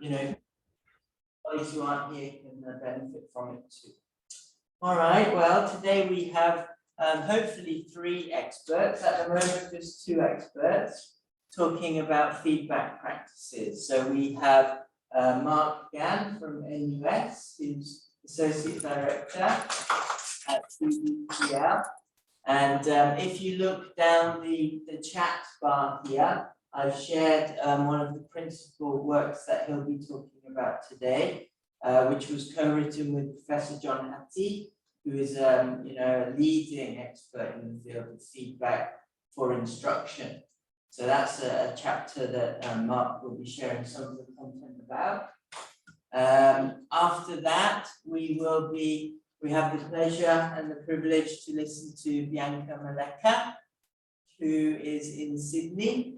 colleagues who aren't here can benefit from it too. All right, well, today we have hopefully 3 experts. At the moment, just 2 experts talking about feedback practices. So we have Mark Gann from NUS, who's Associate Director at CBPL. And if you look down the chat bar here, I've shared one of the principal works that he'll be talking about today, which was co-written with Professor John Hattie, who is a leading expert in the field of feedback for instruction. So that's a chapter that Mark will be sharing some of the content about. After that, we have the pleasure and the privilege to listen to Bianca Maleka, who is in Sydney,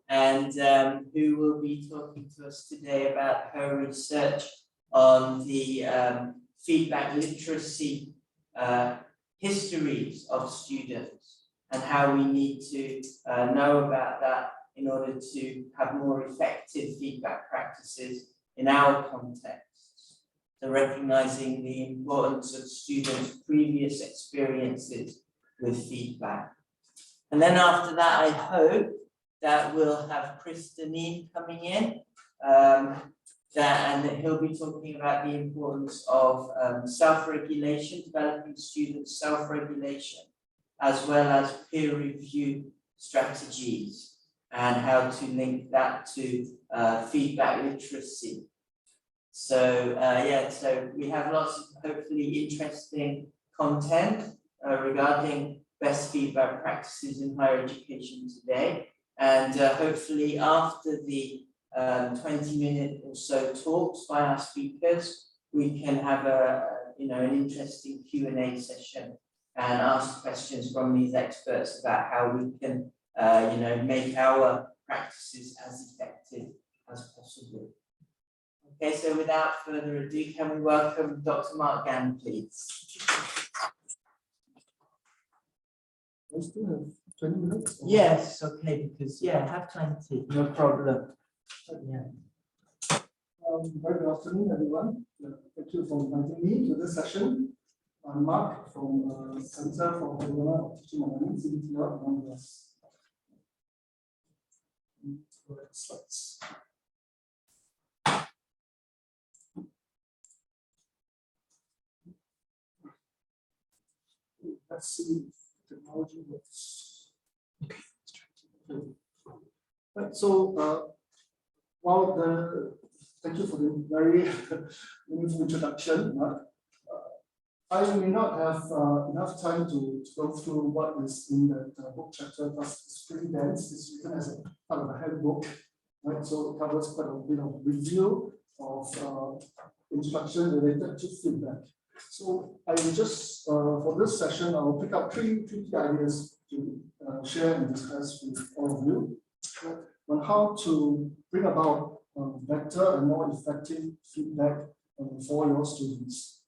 and who will be talking to us today about her research on the feedback literacy histories of students and how we need to know about that in order to have more effective feedback practices in our context. So recognizing the importance of students' previous experiences with feedback. And then after that, I hope that we'll have Chris Deneen coming in, and that he'll be talking about the importance of self-regulation, developing students' self-regulation, as well as peer review strategies, and how to link that to feedback literacy. So so we have lots of hopefully interesting content regarding best feedback practices in higher education today. And hopefully after the 20-minute or so talks by our speakers, we can have an interesting Q&A session and ask questions from these experts about how we can make our practices as effective as possible. Okay, so without further ado, can we welcome Dr. Mark Gann, please? I still have 20 minutes? Or? Yes, okay, because have 20, no problem. Yeah. Very good afternoon, everyone. Thank you for inviting me to this session. I'm Mark from Center for Development of Teaching and Learning, CBTL, among us. Slides. Let's see if technology works. Okay, let's try to. Right, so thank you for the very meaningful introduction. I may not have enough time to go through what is in that book chapter, because it's pretty dense. It's written as a part of a handbook, right? So it covers quite a bit of review of instruction related to feedback. So I will just, for this session, I will pick up three key ideas to share and discuss with all of you on how to bring about better and more effective feedback for your students.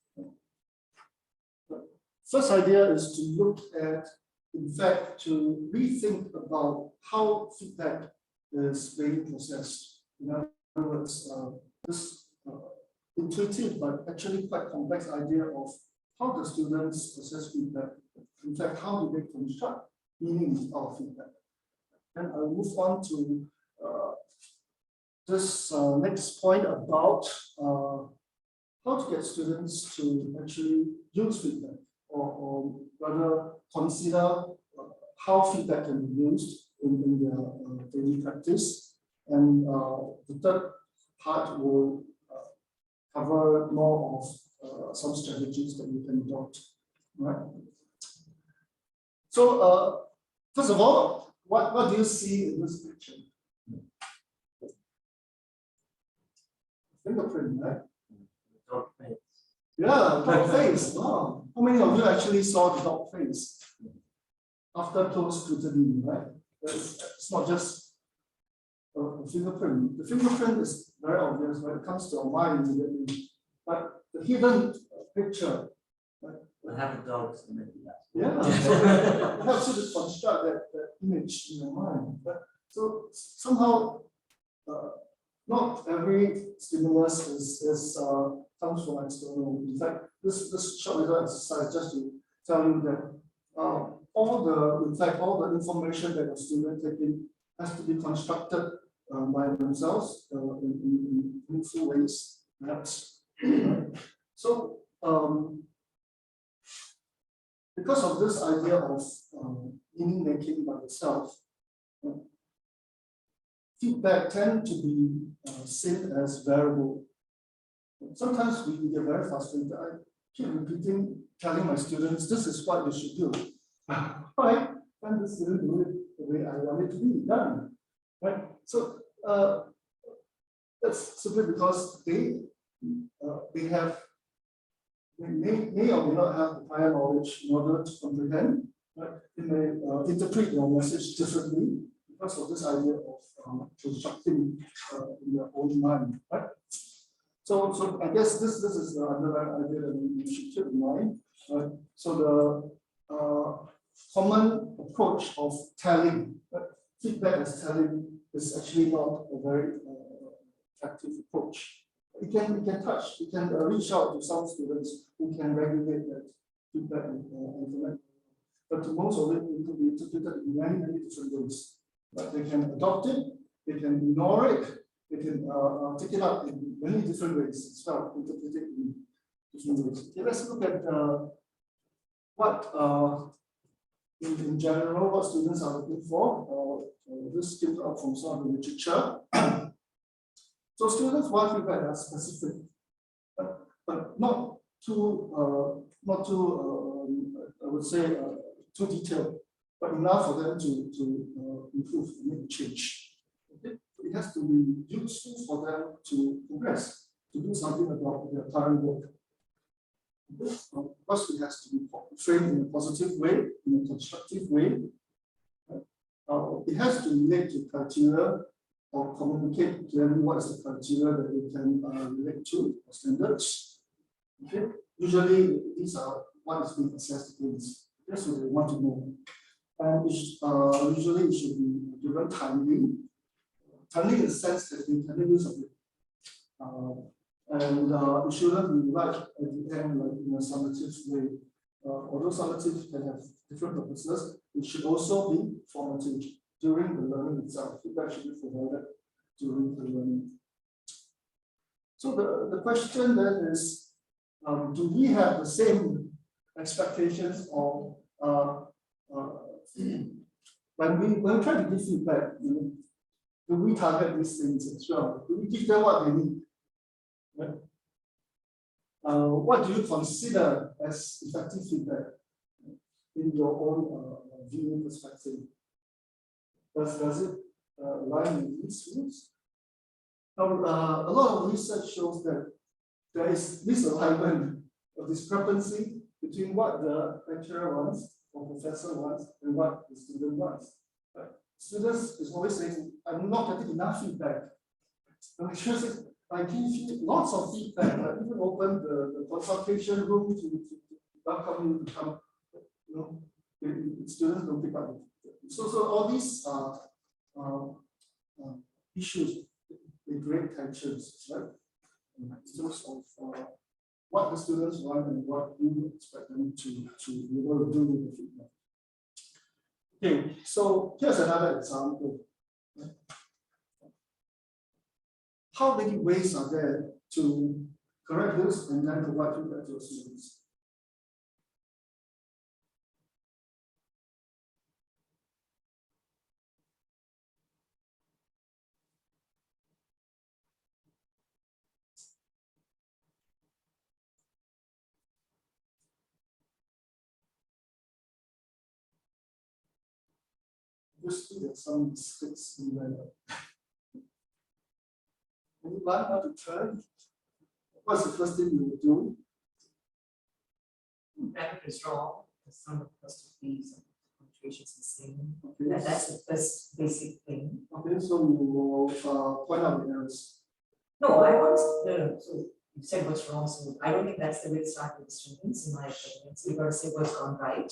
First idea is to look at, in fact, to rethink about how feedback is being processed. In other words, this intuitive but actually quite complex idea of how the students process feedback. In fact, how do they construct meaning of feedback? And I'll move on to this next point about how to get students to actually use feedback, or rather consider how feedback can be used in their daily practice. And the third part will cover more of some strategies that you can adopt. Right? So first of all, what do you see in this picture? Fingerprint, right? Dog face. Yeah, dog face. Wow. How many of you actually saw the dog face after close scrutiny, right? It's not just a fingerprint. The fingerprint is very obvious when it comes to our mind immediately. But the hidden picture, right? We'll have a dog, so maybe that's. Yeah, so it helps you to construct that image in your mind. But so somehow not every stimulus comes from external. In fact, this short little exercise just to tell you that all the information that a student taking has to be constructed by themselves in meaningful ways, perhaps. So because of this idea of meaning making by itself, feedback tend to be seen as variable. Sometimes we get very frustrated. I keep repeating, telling my students, this is what you should do. Right? And the student do it the way I want it to be done. Right? So that's simply because they may or may not have the prior knowledge in order to comprehend. Right? They may interpret your message differently because of this idea of constructing in their own mind. Right? So I guess this is the underlying idea that we should keep in mind. Right? So the common approach of telling, feedback as telling, is actually not a very effective approach. We can touch, we can reach out to some students who can regulate that feedback and implement. But most of it could be interpreted in many different ways. But they can adopt it, they can ignore it, they can take it up in many different ways as well, interpret it in different ways. Okay, let's look at what in general what students are looking for. This came out from some of the literature. So students want feedback that's specific, but not too I would say too detailed, but enough for them to improve and make a change. Okay? It has to be useful for them to progress, to do something about their current work. First, it has to be framed in a positive way, in a constructive way. It has to relate to criteria or communicate clearly what is the criteria that we can relate to, or standards. Okay? Usually, these are what is being assessed against. That's what they want to know. And usually, it should be given timely. Timely in the sense that we can make use of it. And it shouldn't be right at the end, like in a summative way. Although summative can have different purposes, it should also be formative during the learning itself. Feedback should be provided during the learning. So the question then is, do we have the same expectations of when we try to give feedback, do we target these things as well? Do we give them what they need? Right? What do you consider as effective feedback in your own viewing perspective? Does it align with these rules? Now, a lot of research shows that there is misalignment or discrepancy between what the lecturer wants or professor wants and what the student wants. Right? Students is always saying, I'm not getting enough feedback. The lecturer says, I give you lots of feedback. I even open the consultation room to welcome you to come. The students don't pick up. So all these issues, they create tensions, right? In terms of what the students want and what you expect them to be able to do with the feedback. Okay, so here's another example. How many ways are there to correct this and then provide feedback to your students? Obviously, there's some mistakes in there. When you learn how to turn, what's the first thing you will do? Grammar is wrong. Some of the first be some punctuations missing. Okay. That's the first basic thing. Okay, so you will point out the errors. No, I want no. So you said what's wrong. So I don't think that's the way to start with students, in my opinion. So you got to say what's gone right.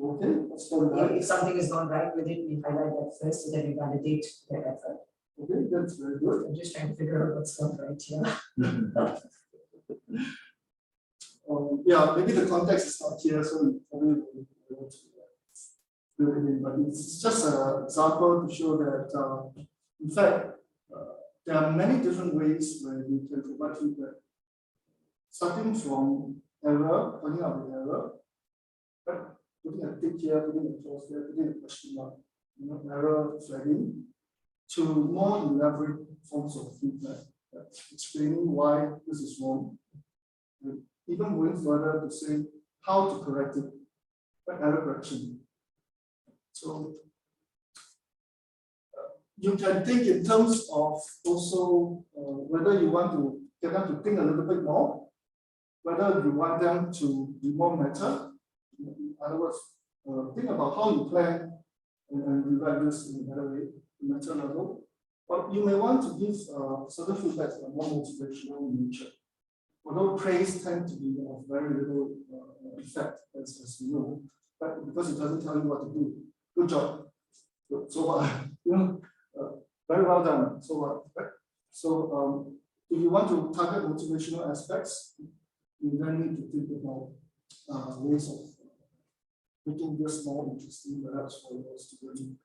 Okay, that's all right. If something has gone right with it, we highlight that first so that we validate their effort. Okay, that's very good. I'm just trying to figure out what's not right here. Yeah, maybe the context is not here, so we probably will be able to fill it in, but it's just an example to show that, in fact, there are many different ways where you can provide feedback. Starting from error, finding out the error, right? Putting a tick here, putting a cross here, putting a question mark, error flagging, to more elaborate forms of feedback, explaining why this is wrong, and even going further to say how to correct it, error correction. So you can think in terms of also whether you want to get them to think a little bit more, whether you want them to be more meta. In other words, think about how you plan and rewrite this in a better way, meta level. But you may want to give certain feedback that are more motivational in nature. Although praise tends to be of very little effect, as you know, but because it doesn't tell you what to do. Good job. So what? Very well done. So what? Right? So if you want to target motivational aspects, you then need to think about ways of making this more interesting, perhaps for your student.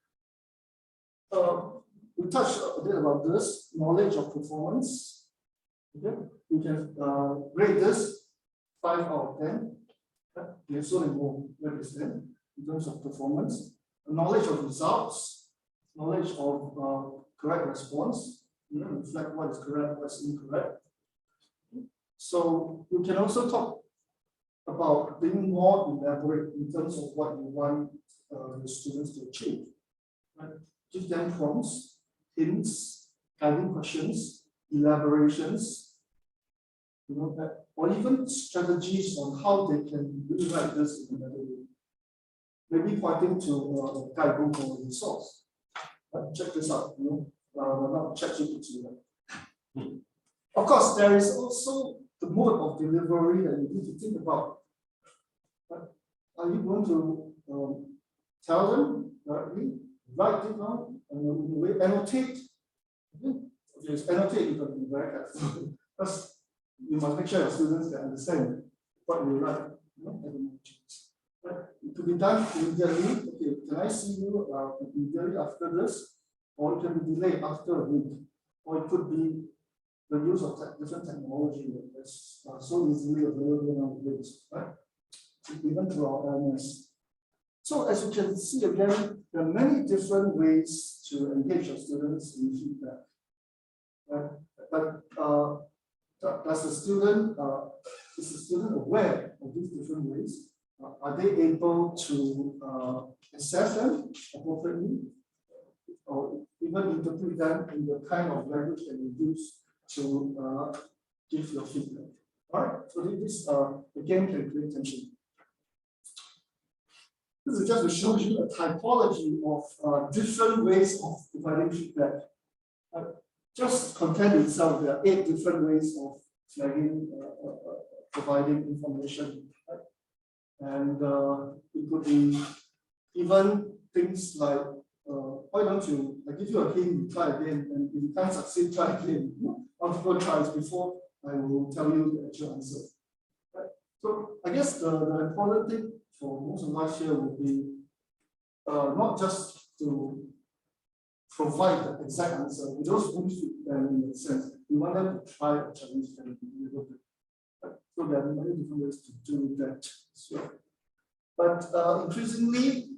We touched a bit about this knowledge of performance. Okay, you can rate this 5 out of 10. Okay, so what is that in terms of performance? Knowledge of results, knowledge of correct response, reflect what is correct, what's incorrect. So you can also talk about being more elaborate in terms of what you want the students to achieve. Right? Give them prompts, hints, guiding questions, elaborations, or even strategies on how they can rewrite this in a better way. Maybe pointing to a guidebook or a resource. Check this out, not check GPT. Of course, there is also the mode of delivery that you need to think about. Are you going to tell them directly, write it down, and annotate? Okay, annotate, you have to be very careful. Because you must make sure your students can understand what you write. It could be done immediately. Okay, can I see you immediately after this? Or it can be delayed after a week. Or it could be the use of different technology that is so easily available nowadays, right? Even through our LMS. So as you can see again, there are many different ways to engage your students in feedback. But does the student is the student aware of these different ways? Are they able to assess them appropriately, or even interpret them in the kind of language that you use to give your feedback? All right. So this again can create tension. This is just to show you a typology of different ways of providing feedback. Just content itself, there are 8 different ways of flagging, providing information. Right? And it could be even things like, why don't you, I give you a hint, you try again, and if you can't succeed, try again. Multiple tries before I will tell you the actual answer. Right? So I guess the important thing for most of us here would be not just to provide the exact answer. We don't feed them in that sense. We want them to try a challenge and be able to. So there are many different ways to do that. So, but increasingly,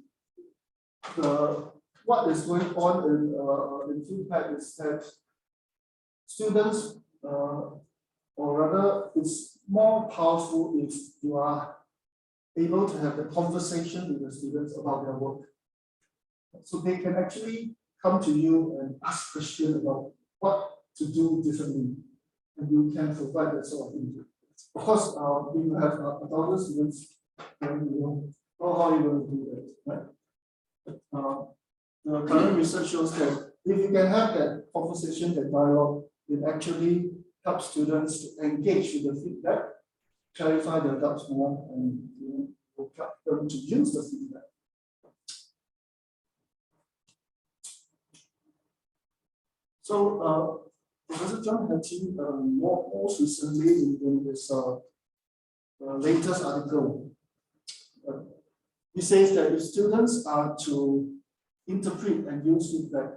what is going on in feedback is that students, or rather, it's more powerful if you are able to have a conversation with the students about their work. So they can actually come to you and ask questions about what to do differently, and you can provide that sort of input. Of course, if you have 1,000 students, then you know how are you going to do that, right? The current research shows that if you can have that conversation, that dialogue, it actually helps students to engage with the feedback, clarify their doubts more, and help them to use the feedback. So Professor John Hattie, most recently in this latest article, he says that if students are to interpret and use feedback,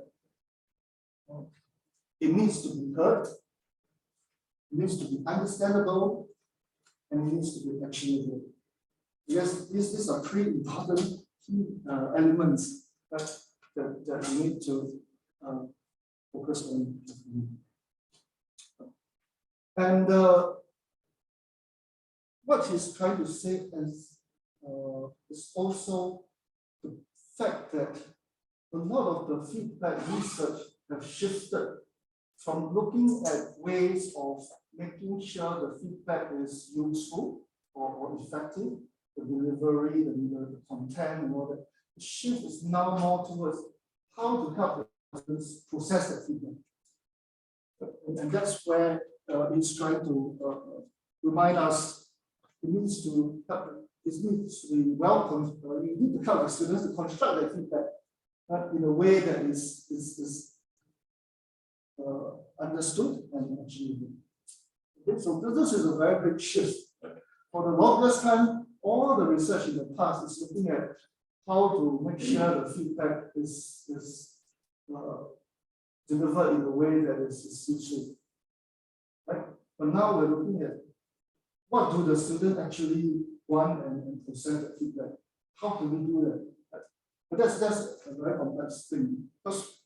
it needs to be heard, it needs to be understandable, and it needs to be actionable. Because these are three important key elements that we need to focus on. And what he's trying to say is also the fact that a lot of the feedback research have shifted from looking at ways of making sure the feedback is useful or effective, the delivery, the content and all that. The shift is now more towards how to help the students process that feedback. And that's where it's trying to remind us it needs to be welcomed. You need to help the students to construct their feedback in a way that is understood and achievable. Okay, so this is a very big shift. For the longest time, all the research in the past is looking at how to make sure the feedback is delivered in a way that is useful. Right? But now we're looking at what do the students actually want and present the feedback. How can we do that? Right? But that's a very complex thing because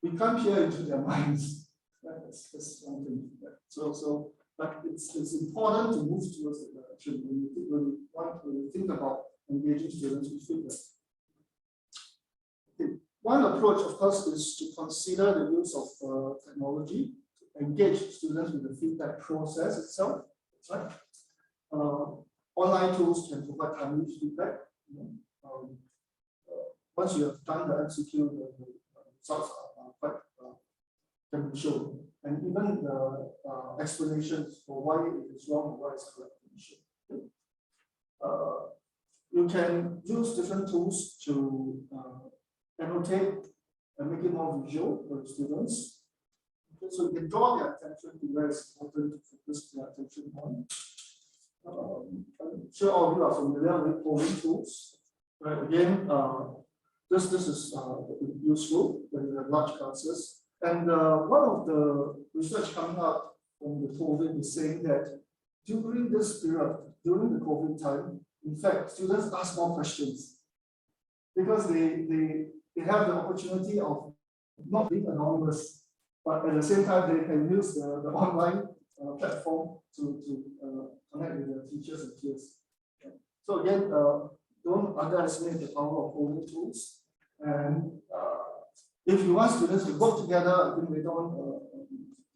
we can't peer into their minds. Right? That's one thing. Right? So but it's important to move towards the direction when we think about engaging students with feedback. Okay. One approach, of course, is to consider the use of technology to engage students with the feedback process itself. Right? Online tools can provide timely feedback. Once you have done the MCQ, the results are quite can be shown. And even the explanations for why it is wrong or why it's correct can be shown. You can use different tools to annotate and make it more visual for the students. Okay, so you can draw their attention to where it's important to focus their attention on. I'm sure all of you are familiar with polling tools. Right? Again, this is useful when you have large classes. And one of the research coming out from the COVID is saying that during this period, during the COVID time, in fact, students ask more questions because they have the opportunity of not being anonymous, but at the same time, they can use the online platform to connect with their teachers and peers. Okay. So again, don't underestimate the power of polling tools. And if you want students to work together, I think later on,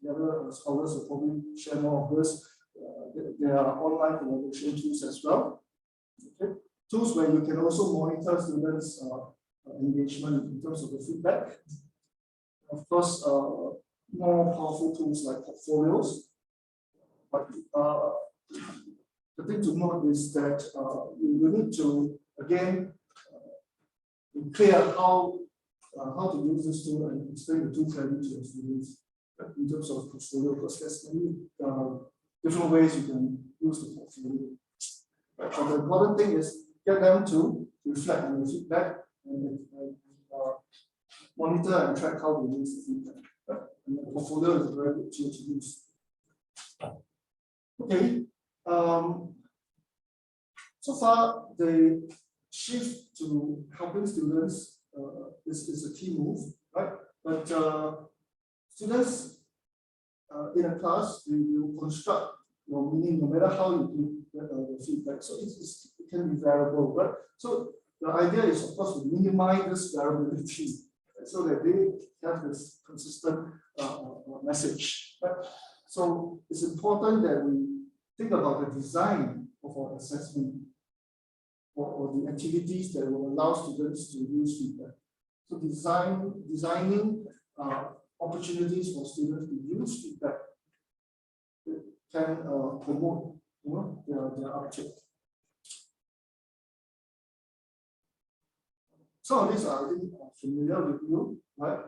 the other scholars will probably share more of this. There are online collaboration tools as well. Okay. Tools where you can also monitor students' engagement in terms of the feedback. Of course, more powerful tools like portfolios. But the thing to note is that you need to, again, be clear how to use this tool and explain the tool clearly to your students in terms of portfolio, because there's many different ways you can use the portfolio. Right. So the important thing is get them to reflect on the feedback and monitor and track how they use the feedback. Right. And the portfolio is a very good tool to use. Okay. So far, the shift to helping students is a key move, right? But students in a class, you construct your meaning no matter how you do the feedback. So it can be variable, right? So the idea is, of course, to minimize this variability, right? So that they have this consistent message. Right? So it's important that we think about the design of our assessment or the activities that will allow students to use feedback. So designing opportunities for students to use feedback can promote their uptake. Some of these are already familiar with you, right?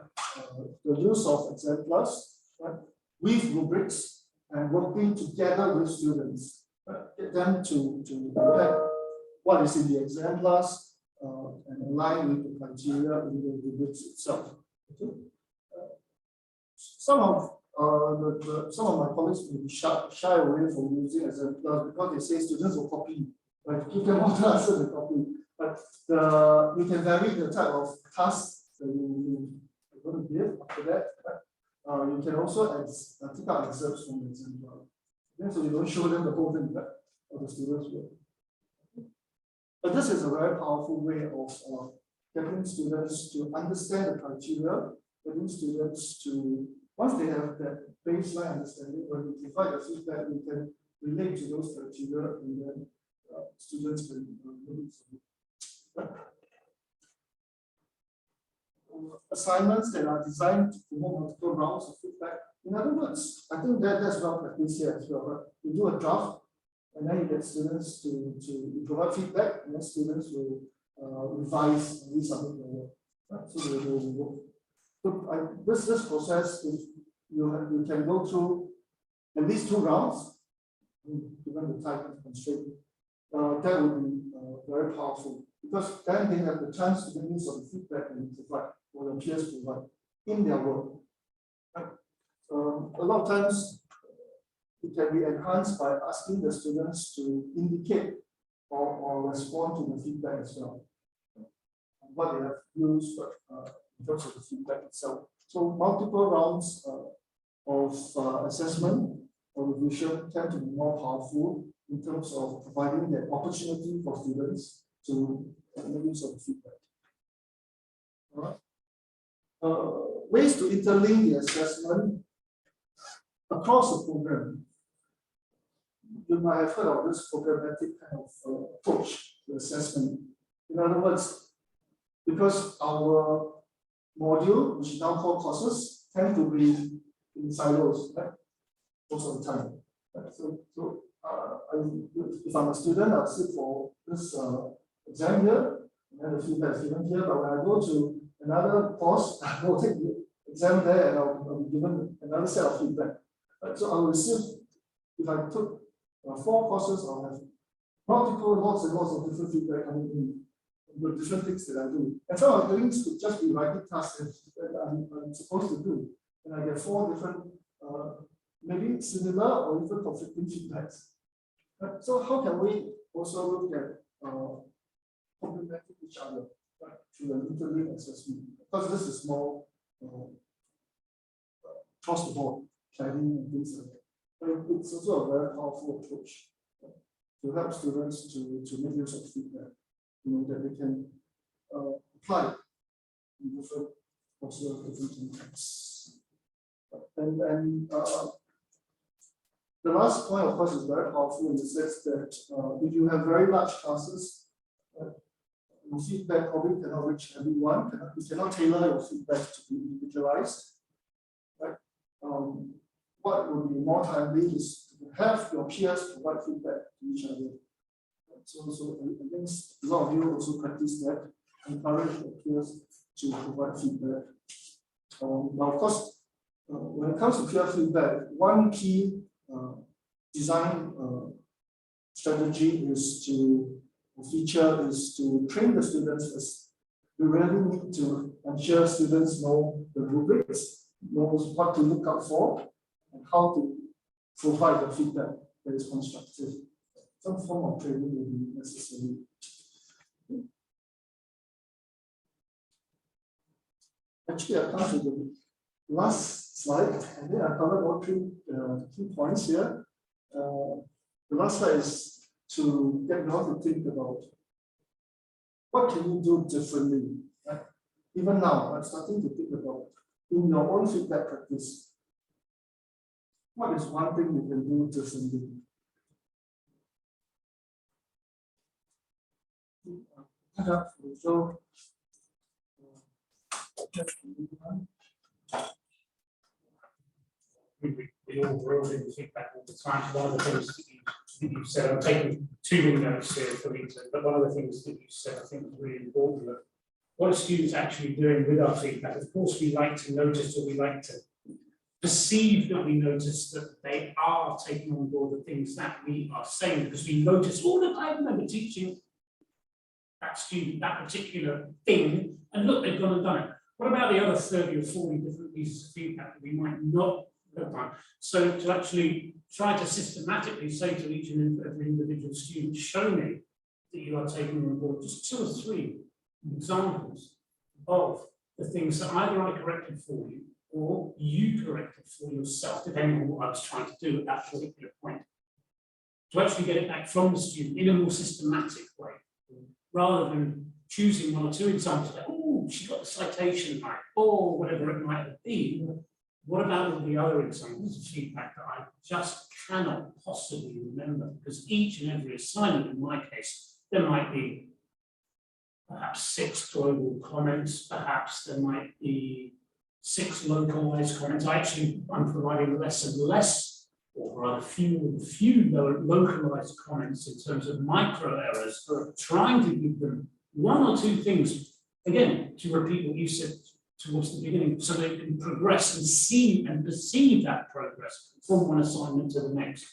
the use of exemplars, right, with rubrics and working together with students, right, get them to look at what is in the exemplars and align with the criteria in the rubrics itself. Okay? Some of my colleagues may be shy away from using exemplars because they say students will copy, right? Give them all the answers and copy. But you can vary the type of tasks that you're going to give after that. Right? You can also take out excerpts from the exemplar. Okay? So you don't show them the whole thing, right? Of the students' work. But this is a very powerful way of getting students to understand the criteria, getting students to, once they have that baseline understanding, when we provide the feedback, we can relate to those criteria and then students can relate to it. Assignments that are designed to promote multiple rounds of feedback. In other words, I think that's well practiced here as well. Right? You do a draft, and then you get students to provide feedback, and then students will revise and resubmit their work. Right? So they will work. So this process, if you can go through at least 2 rounds, given the time constraint, that would be very powerful, because then they have the chance to make use of the feedback and provide, or the peers provide in their work. Right? A lot of times, it can be enhanced by asking the students to indicate or respond to the feedback as well. What they have used in terms of the feedback itself. So multiple rounds of assessment or revision tend to be more powerful in terms of providing that opportunity for students to make use of the feedback. All right. Ways to interlink the assessment across the program. You might have heard of this programmatic kind of approach to assessment. In other words, because our module, which is now called courses, tend to be in silos, right? Most of the time. Right? So if I'm a student, I'll sit for this exam here, and then the feedback is given here. But when I go to another course, I will take the exam there, and I'll be given another set of feedback. Right? So I will receive, if I took 4 courses, I'll have lots and lots of different feedback coming in. The different things that I do. And some of the things could just be writing tasks that I'm supposed to do. And I get 4 different, maybe similar or even conflicting feedbacks. Right? So how can we also look at complementing each other, right, through an interlink assessment? Because this is more across the board, planning and things like that. But it's also a very powerful approach, right, to help students to make use of feedback. That they can apply in different contexts. And the last point, of course, is very powerful in the sense that if you have very large classes, your feedback probably cannot reach everyone. You cannot tailor your feedback to be individualized. Right? What would be more timely is to have your peers provide feedback to each other. So I think a lot of you also practice that, encourage your peers to provide feedback. Now, of course, when it comes to peer feedback, one key design strategy is to train the students first. We really need to ensure students know the rubrics, knows what to look out for, and how to provide the feedback that is constructive. Some form of training will be necessary. Actually, I come to the last slide, and then I covered all 3 key points here. The last slide is to get you all to think about what can you do differently. Right? Even now, I'm starting to think about in your own feedback practice. What is one thing you can do differently? So, we all in the feedback all the time. One of the things that you said, I'm taking 2 notes here for me, but one of the things that you said I think is really important, that what are students actually doing with our feedback? Of course, we like to notice, or we like to perceive that we notice that they are taking on board the things that we are saying, because we notice, oh, look, I remember teaching that student that particular thing, and look, they've gone and done it. What about the other 30 or 40 different pieces of feedback that we might not have done? So to actually try to systematically say to each and every individual student, show me that you are taking on board just 2 or 3 examples of the things that either I corrected for you or you corrected for yourself, depending on what I was trying to do at that particular point. To actually get it back from the student in a more systematic way, rather than choosing 1 or 2 examples, like, oh, she got the citation right, or whatever it might have been. What about all the other examples of feedback that I just cannot possibly remember? Because each and every assignment, in my case, there might be perhaps 6 global comments, perhaps there might be 6 localized comments. I'm providing less and less, or rather few localized comments in terms of micro errors, trying to give them 1 or 2 things, again, to repeat what you said towards the beginning, so they can progress and see and perceive that progress from one assignment to the next.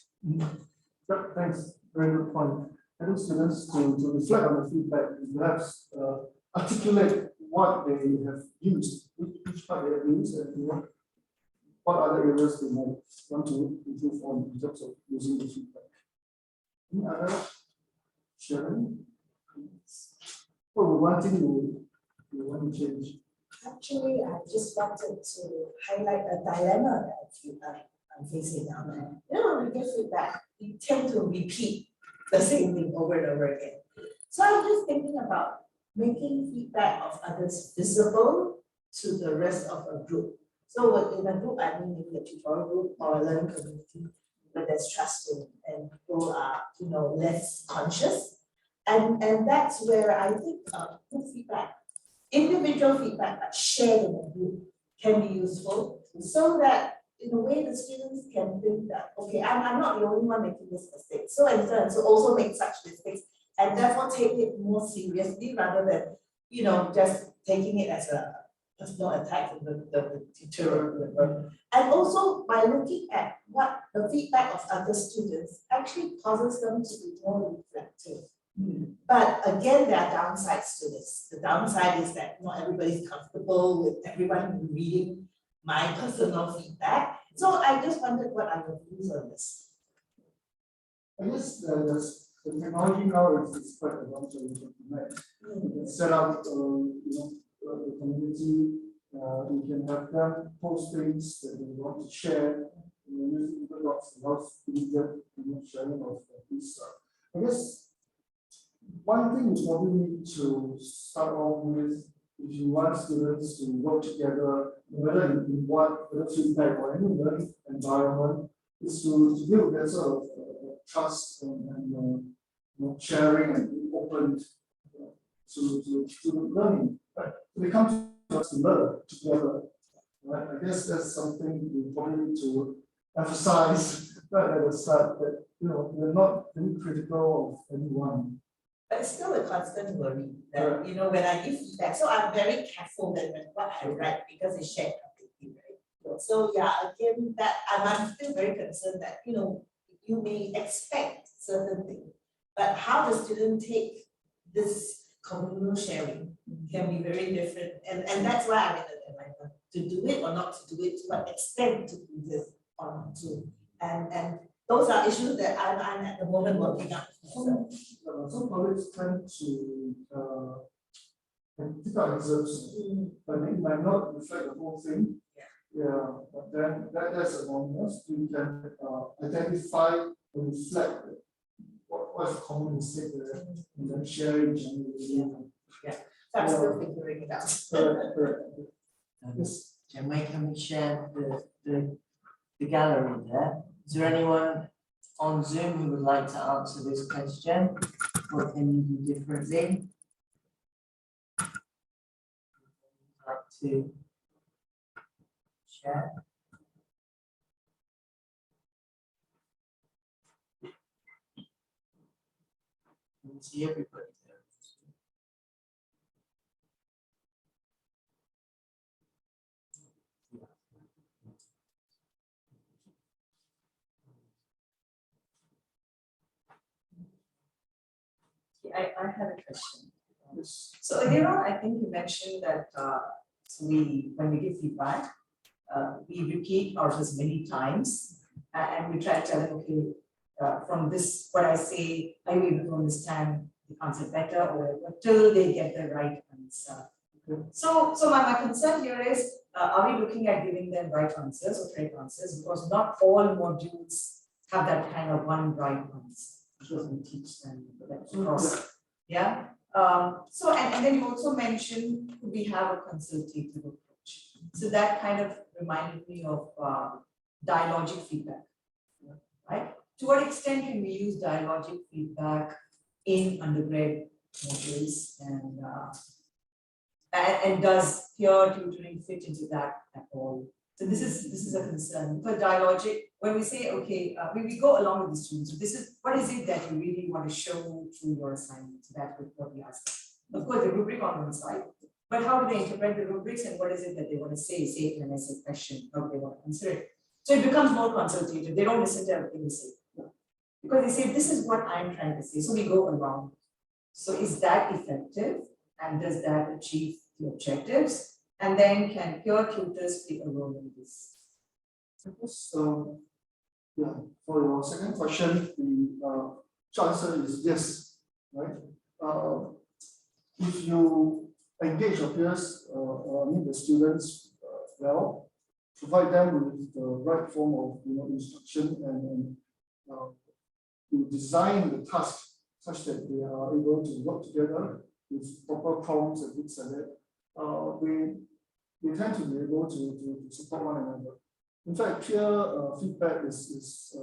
Thanks, very good point. I think students to reflect on the feedback, perhaps articulate what they have used, which part they have used, and what other areas they might want to improve on in terms of using the feedback. Any other sharing? One thing you want to change? Actually, I just wanted to highlight a dilemma that I'm facing now. You know, when we give feedback, we tend to repeat the same thing over and over again. So I'm just thinking about making feedback of others visible to the rest of a group. So in a group, I mean maybe a tutorial group or a learning community where there's trust and people are, you know, less conscious. And that's where I think group feedback, individual feedback, but shared in a group can be useful, so that in a way the students can think that, okay, I'm not the only one making this mistake. So and so, and so also make such mistakes, and therefore take it more seriously rather than, you know, just taking it as a personal attack from the teacher. And also by looking at what the feedback of other students actually causes them to be more reflective. But again, there are downsides to this. The downside is that not everybody's comfortable with everyone reading my personal feedback. So I just wondered what are your views on this? I guess the technology now is quite advanced. We can set up, the community. We can have them post things that they want to share. Using Google Docs allows immediate sharing of this stuff. I guess one thing you probably need to start off with, if you want students to work together, whether in what feedback or any learning environment, is to build that sort of trust and sharing and being open to learning. Right? They come to us to learn together. Right? I guess that's something we probably need to emphasize right at the start, that we're not really critical of anyone. But it's still a constant worry that, when I give feedback, so I'm very careful with what I write because it's shared publicly, right? So yeah, again, that I'm still very concerned that, you may expect certain things, but how the student take this communal sharing can be very different. And that's why I'm in the dilemma, to do it or not to do it, to what extent to do this or not to. And those are issues that I'm at the moment working on. Some colleagues tend to pick up excerpts, but it might not reflect the whole thing. Yeah, but then that's anonymous. You can identify and reflect what's the common mistake there, and then share it generally. So I'm still figuring it out. Correct. Yes. Can we share the gallery there? Is there anyone on Zoom who would like to answer this question? What can you do differently? Like to share? Can see everybody there. I have a question. Yes. So earlier on, I think you mentioned that when we give feedback, we repeat ourselves many times and we try to tell them, okay, from this, what I say, are you able to understand the concept better or till they get the right answer? So my concern here is, are we looking at giving them right answers or correct answers? Because not all modules have that kind of one right answer. Because we teach them across. Yeah. So and then you also mentioned, could we have a consultative approach? So that kind of reminded me of dialogic feedback, right? To what extent can we use dialogic feedback in undergrad modules, and does peer tutoring fit into that at all? So this is a concern. For dialogic, when we say, okay, we go along with the students, so this is, what is it that you really want to show through your assignment? So that's what we ask them. Of course, the rubric on one side, but how do they interpret the rubrics and what is it that they want to say it in an essay question, how do they want to answer it? So it becomes more consultative. They don't listen to everything we say. Because they say, this is what I'm trying to say. So we go along. So is that effective? And does that achieve the objectives? And then can peer tutors play a role in this? Yeah, for your second question, the short answer is yes, right? If you engage your peers, meet the students well, provide them with the right form of instruction and you design the task such that they are able to work together with proper prompts and things like that. We tend to be able to support one another. In fact, peer feedback is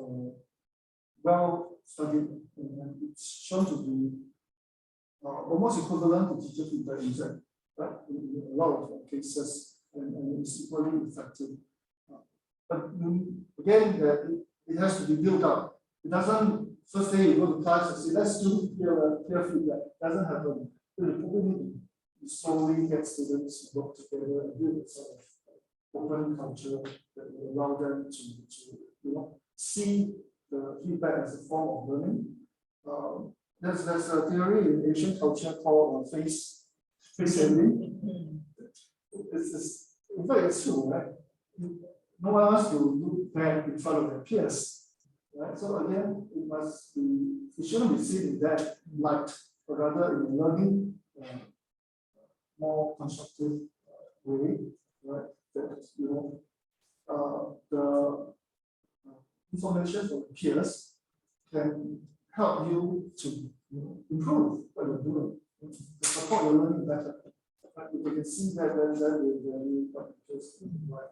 well studied and it's shown to be almost equivalent to teacher feedback in fact, right? In a lot of cases, and it's equally effective. But again, that it has to be built up. It doesn't first day you go to class and say, let's do peer feedback. It doesn't happen. You probably need to slowly get students to work together and build a sort of open culture that will allow them to see the feedback as a form of learning. There's a theory in Asian culture called face saving. In fact, it's true, right? No one wants to look bad in front of their peers, right? So again, it shouldn't be seen in that light, but rather in a learning, more constructive way, right? That the information from peers can help you to improve what you're doing, to support your learning better. But if you can see that, then it's very interesting, right?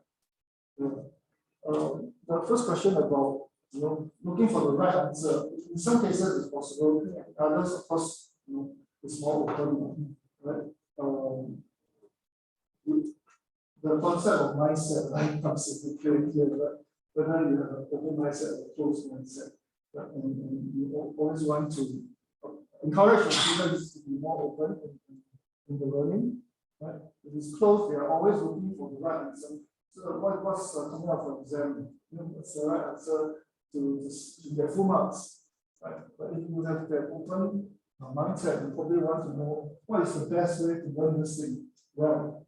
The first question about looking for the right answer. In some cases, it's possible. Others, of course, it's more open, right? The concept of mindset, right, comes into play here, right? Whether you have an open mindset or a closed mindset, right? And you always want to encourage your students to be more open in the learning, right? If it's closed, they are always looking for the right answer. So what's coming up for exam? What's the right answer to get full marks, right? But if you have that open mindset, you probably want to know what is the best way to learn this thing. Well,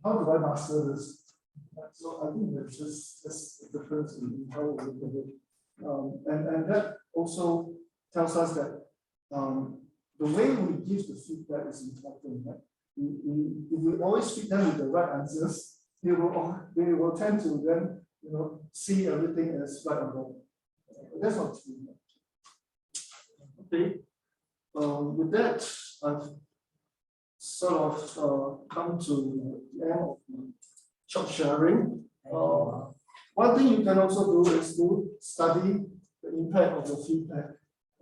how do I master this? So I think that's just a difference in how we look at it. And that also tells us that the way we give the feedback is important, right? If we always feed them with the right answers, they will tend to then see everything as right or wrong. That's not true. Okay. With that, I've sort of come to the end of the short sharing. One thing you can also do is to study the impact of the feedback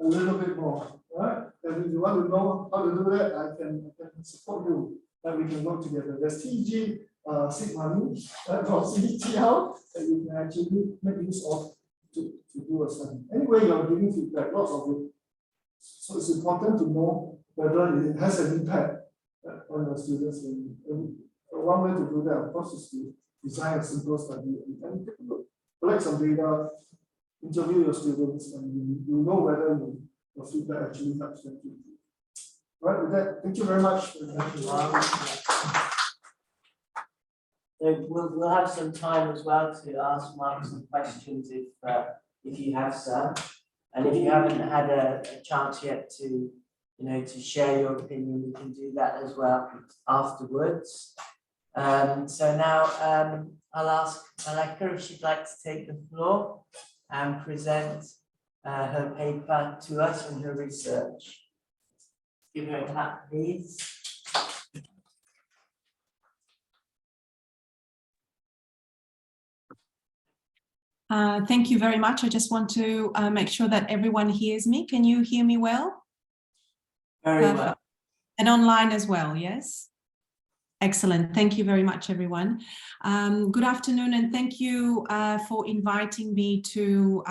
a little bit more, right? And if you want to know how to do that, I can support you, and we can work together. There's TG seed money from CBTL that you can actually make use of to do a study. Anyway, you're giving feedback, lots of it. So it's important to know whether it has an impact on your students. And one way to do that, of course, is to design a simple study and take a look, collect some data, interview your students, and you know whether your feedback actually helps them to improve. Right, with that, thank you very much. So we'll have some time as well to ask Mark some questions if you have some. And if you haven't had a chance yet to, to share your opinion, we can do that as well afterwards. So now I'll ask Malika if she'd like to take the floor and present her paper to us and her research. Give her a clap, please. Thank you very much. I just want to make sure that everyone hears me. Can you hear me well? Very well. And online as well, yes? Excellent. Thank you very much, everyone. Good afternoon, and thank you for inviting me to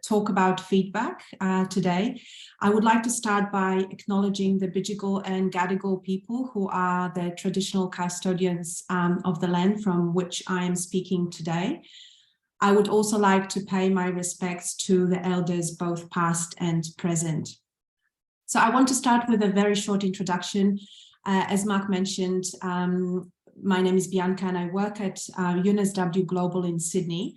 talk about feedback today. I would like to start by acknowledging the Bidjigal and Gadigal people who are the traditional custodians of the land from which I am speaking today. I would also like to pay my respects to the elders, both past and present. So I want to start with a very short introduction. As Mark mentioned, my name is Bianca and I work at UNSW Global in Sydney.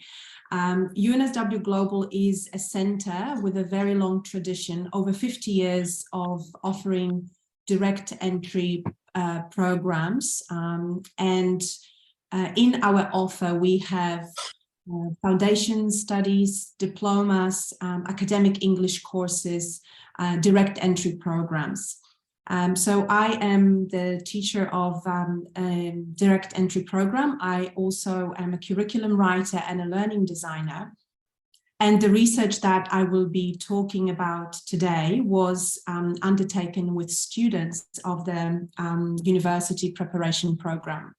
UNSW Global is a centre with a very long tradition, over 50 years of offering direct entry programs. In our offer, we have foundation studies, diplomas, academic English courses, direct entry programs. So I am the teacher of a direct entry program. I also am a curriculum writer and a learning designer. And the research that I will be talking about today was undertaken with students of the university preparation program.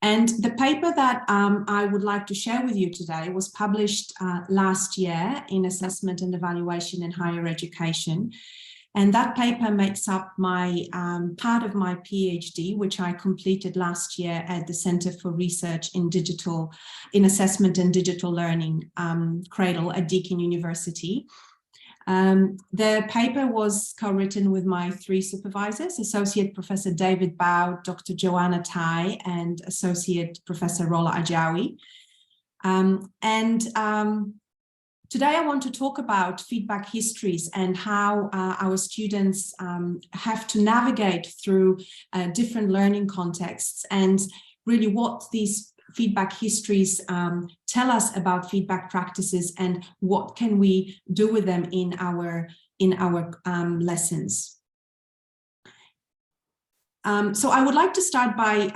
And the paper that I would like to share with you today was published last year in Assessment and Evaluation in Higher Education. And that paper makes up my part of my PhD, which I completed last year at the Centre for Research in Assessment and Digital Learning, Cradle at Deakin University. The paper was co-written with my three supervisors, Associate Professor David Bao, Dr. Joanna Tai, and Associate Professor Rola Ajawi. Today I want to talk about feedback histories and how our students have to navigate through different learning contexts, and really what these feedback histories tell us about feedback practices and what can we do with them in our lessons. So I would like to start by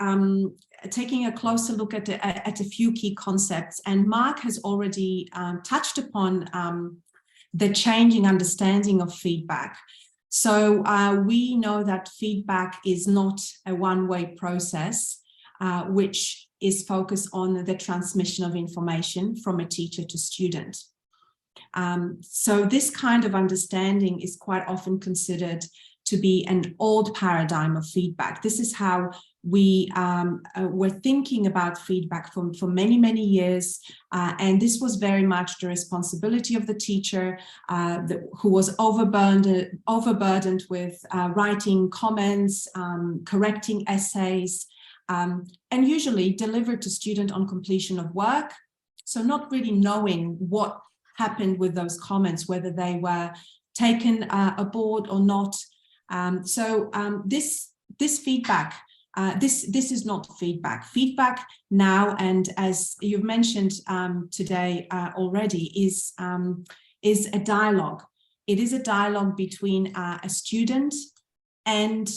taking a closer look at a few key concepts, and Mark has already touched upon the changing understanding of feedback. So we know that feedback is not a one-way process, which is focused on the transmission of information from a teacher to student. So this kind of understanding is quite often considered to be an old paradigm of feedback. This is how we were thinking about feedback for many, many years. And this was very much the responsibility of the teacher who was overburdened with writing comments, correcting essays, and usually delivered to student on completion of work. So not really knowing what happened with those comments, whether they were taken aboard or not. This feedback, this is not feedback. Feedback now, and as you've mentioned today already, is a dialogue. It is a dialogue between a student and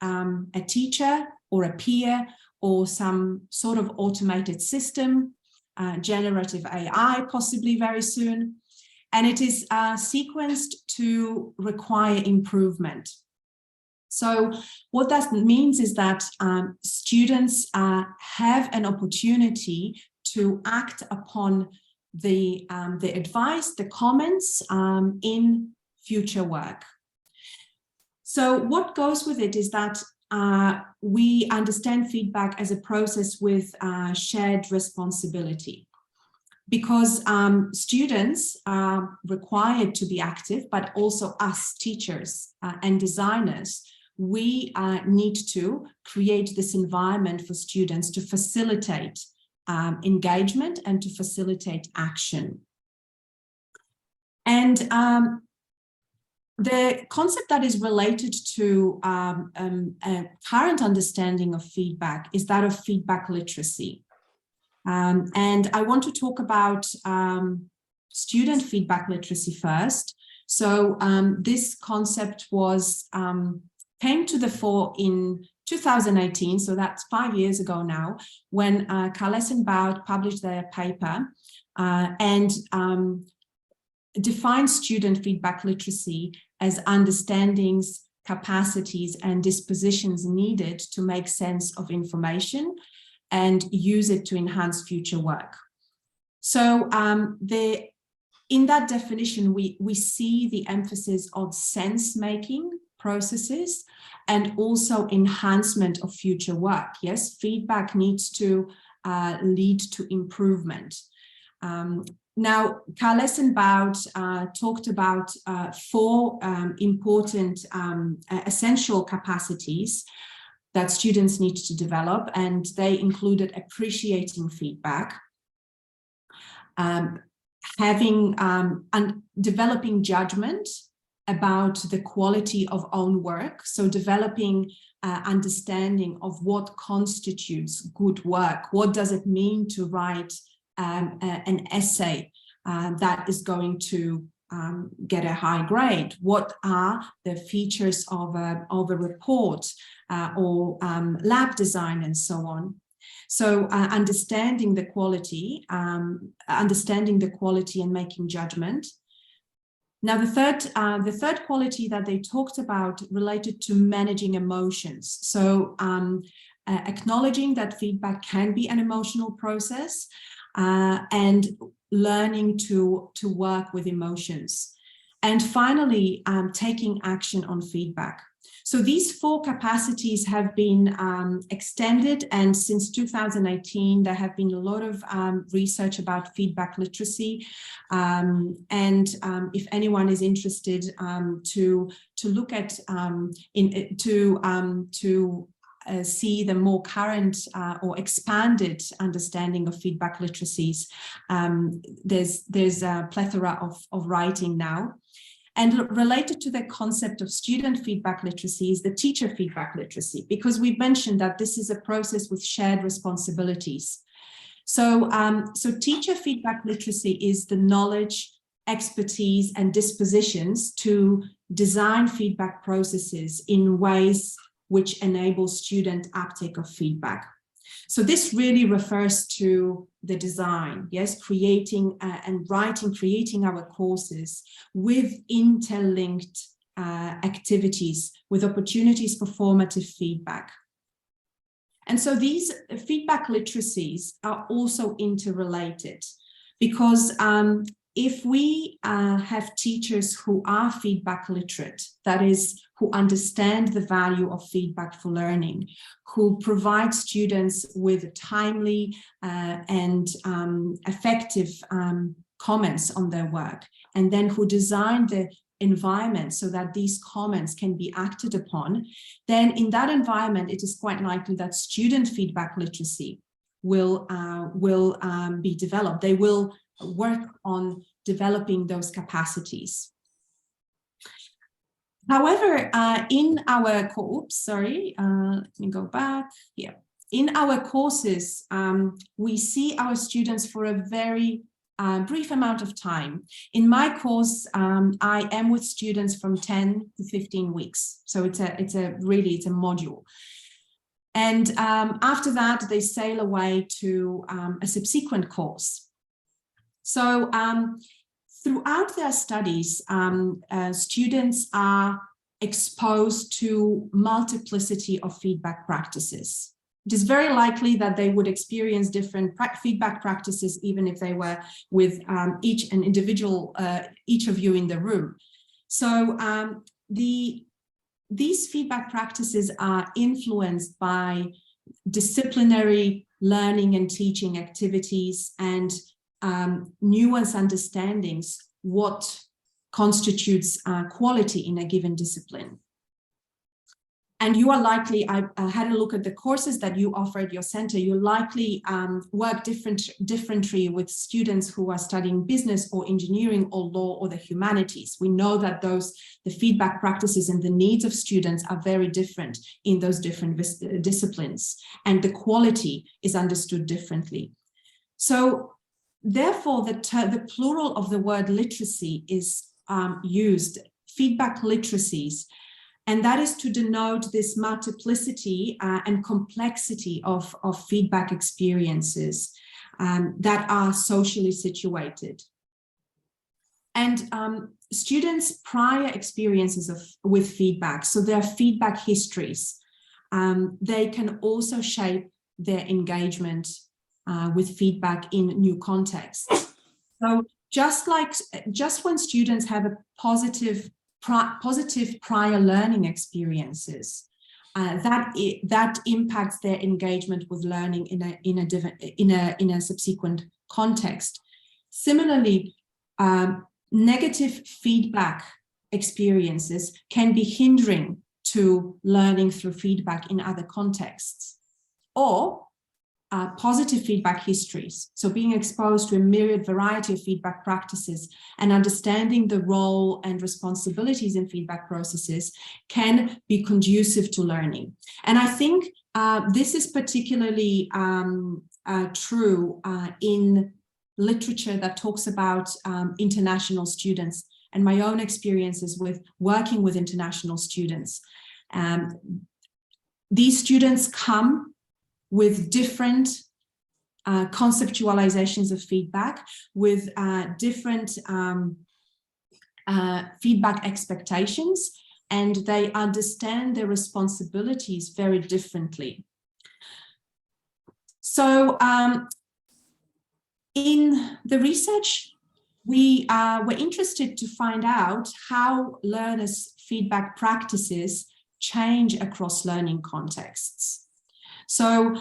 a teacher or a peer or some sort of automated system, generative AI possibly very soon. And it is sequenced to require improvement. So what that means is that students have an opportunity to act upon the advice, the comments in future work. So what goes with it is that we understand feedback as a process with shared responsibility. because students are required to be active, but also us teachers and designers, we need to create this environment for students to facilitate engagement and to facilitate action. And the concept that is related to a current understanding of feedback is that of feedback literacy. And I want to talk about student feedback literacy first. So this concept was came to the fore in 2018, so that's 5 years ago now, when Carles and Bout published their paper and defined student feedback literacy as understandings, capacities, and dispositions needed to make sense of information and use it to enhance future work. So in that definition, we see the emphasis on sense-making processes and also enhancement of future work. Yes, feedback needs to lead to improvement. Now, Carles and Bout talked about 4 important essential capacities that students need to develop, and they included appreciating feedback, having and developing judgment about the quality of own work, so developing understanding of what constitutes good work. What does it mean to write an essay that is going to get a high grade? What are the features of a report or lab design and so on? So understanding the quality and making judgment. Now, the third quality that they talked about related to managing emotions. So acknowledging that feedback can be an emotional process and learning to work with emotions. And finally, taking action on feedback. So these 4 capacities have been extended, and since 2018, there have been a lot of research about feedback literacy. And if anyone is interested to look at see the more current or expanded understanding of feedback literacies, there's a plethora of writing now. And related to the concept of student feedback literacy is the teacher feedback literacy, because we've mentioned that this is a process with shared responsibilities. So, so teacher feedback literacy is the knowledge, expertise, and dispositions to design feedback processes in ways which enable student uptake of feedback. So this really refers to the design, yes, creating and creating our courses with interlinked activities, with opportunities for formative feedback. And so these feedback literacies are also interrelated, because if we have teachers who are feedback literate, that is, who understand the value of feedback for learning, who provide students with timely and effective comments on their work, and then who design the environment so that these comments can be acted upon, then in that environment, it is quite likely that student feedback literacy will be developed. They will work on developing those capacities. However, in our let me go back here. In our courses, we see our students for a very brief amount of time. In my course, I am with students from 10 to 15 weeks. So it's a module. And after that, they sail away to a subsequent course. So throughout their studies, students are exposed to multiplicity of feedback practices. It is very likely that they would experience different feedback practices even if they were with each of you in the room. So these feedback practices are influenced by disciplinary learning and teaching activities and nuanced understandings what constitutes quality in a given discipline. And you are likely, I had a look at the courses that you offer at your center, you likely work differently with students who are studying business or engineering or law or the humanities. We know that the feedback practices and the needs of students are very different in those different disciplines, and the quality is understood differently. So therefore, the plural of the word literacy is used, feedback literacies. And that is to denote this multiplicity and complexity of feedback experiences that are socially situated. And students' prior experiences with feedback, so their feedback histories, they can also shape their engagement with feedback in new contexts. So just when students have a positive prior learning experiences, that impacts their engagement with learning in a subsequent context. Similarly, negative feedback experiences can be hindering to learning through feedback in other contexts, or positive feedback histories. So being exposed to a myriad variety of feedback practices and understanding the role and responsibilities in feedback processes can be conducive to learning. And I think this is particularly true in literature that talks about international students, and my own experiences with working with international students. These students come with different conceptualizations of feedback, with different feedback expectations, and they understand their responsibilities very differently. So in the research, we were interested to find out how learners' feedback practices change across learning contexts. So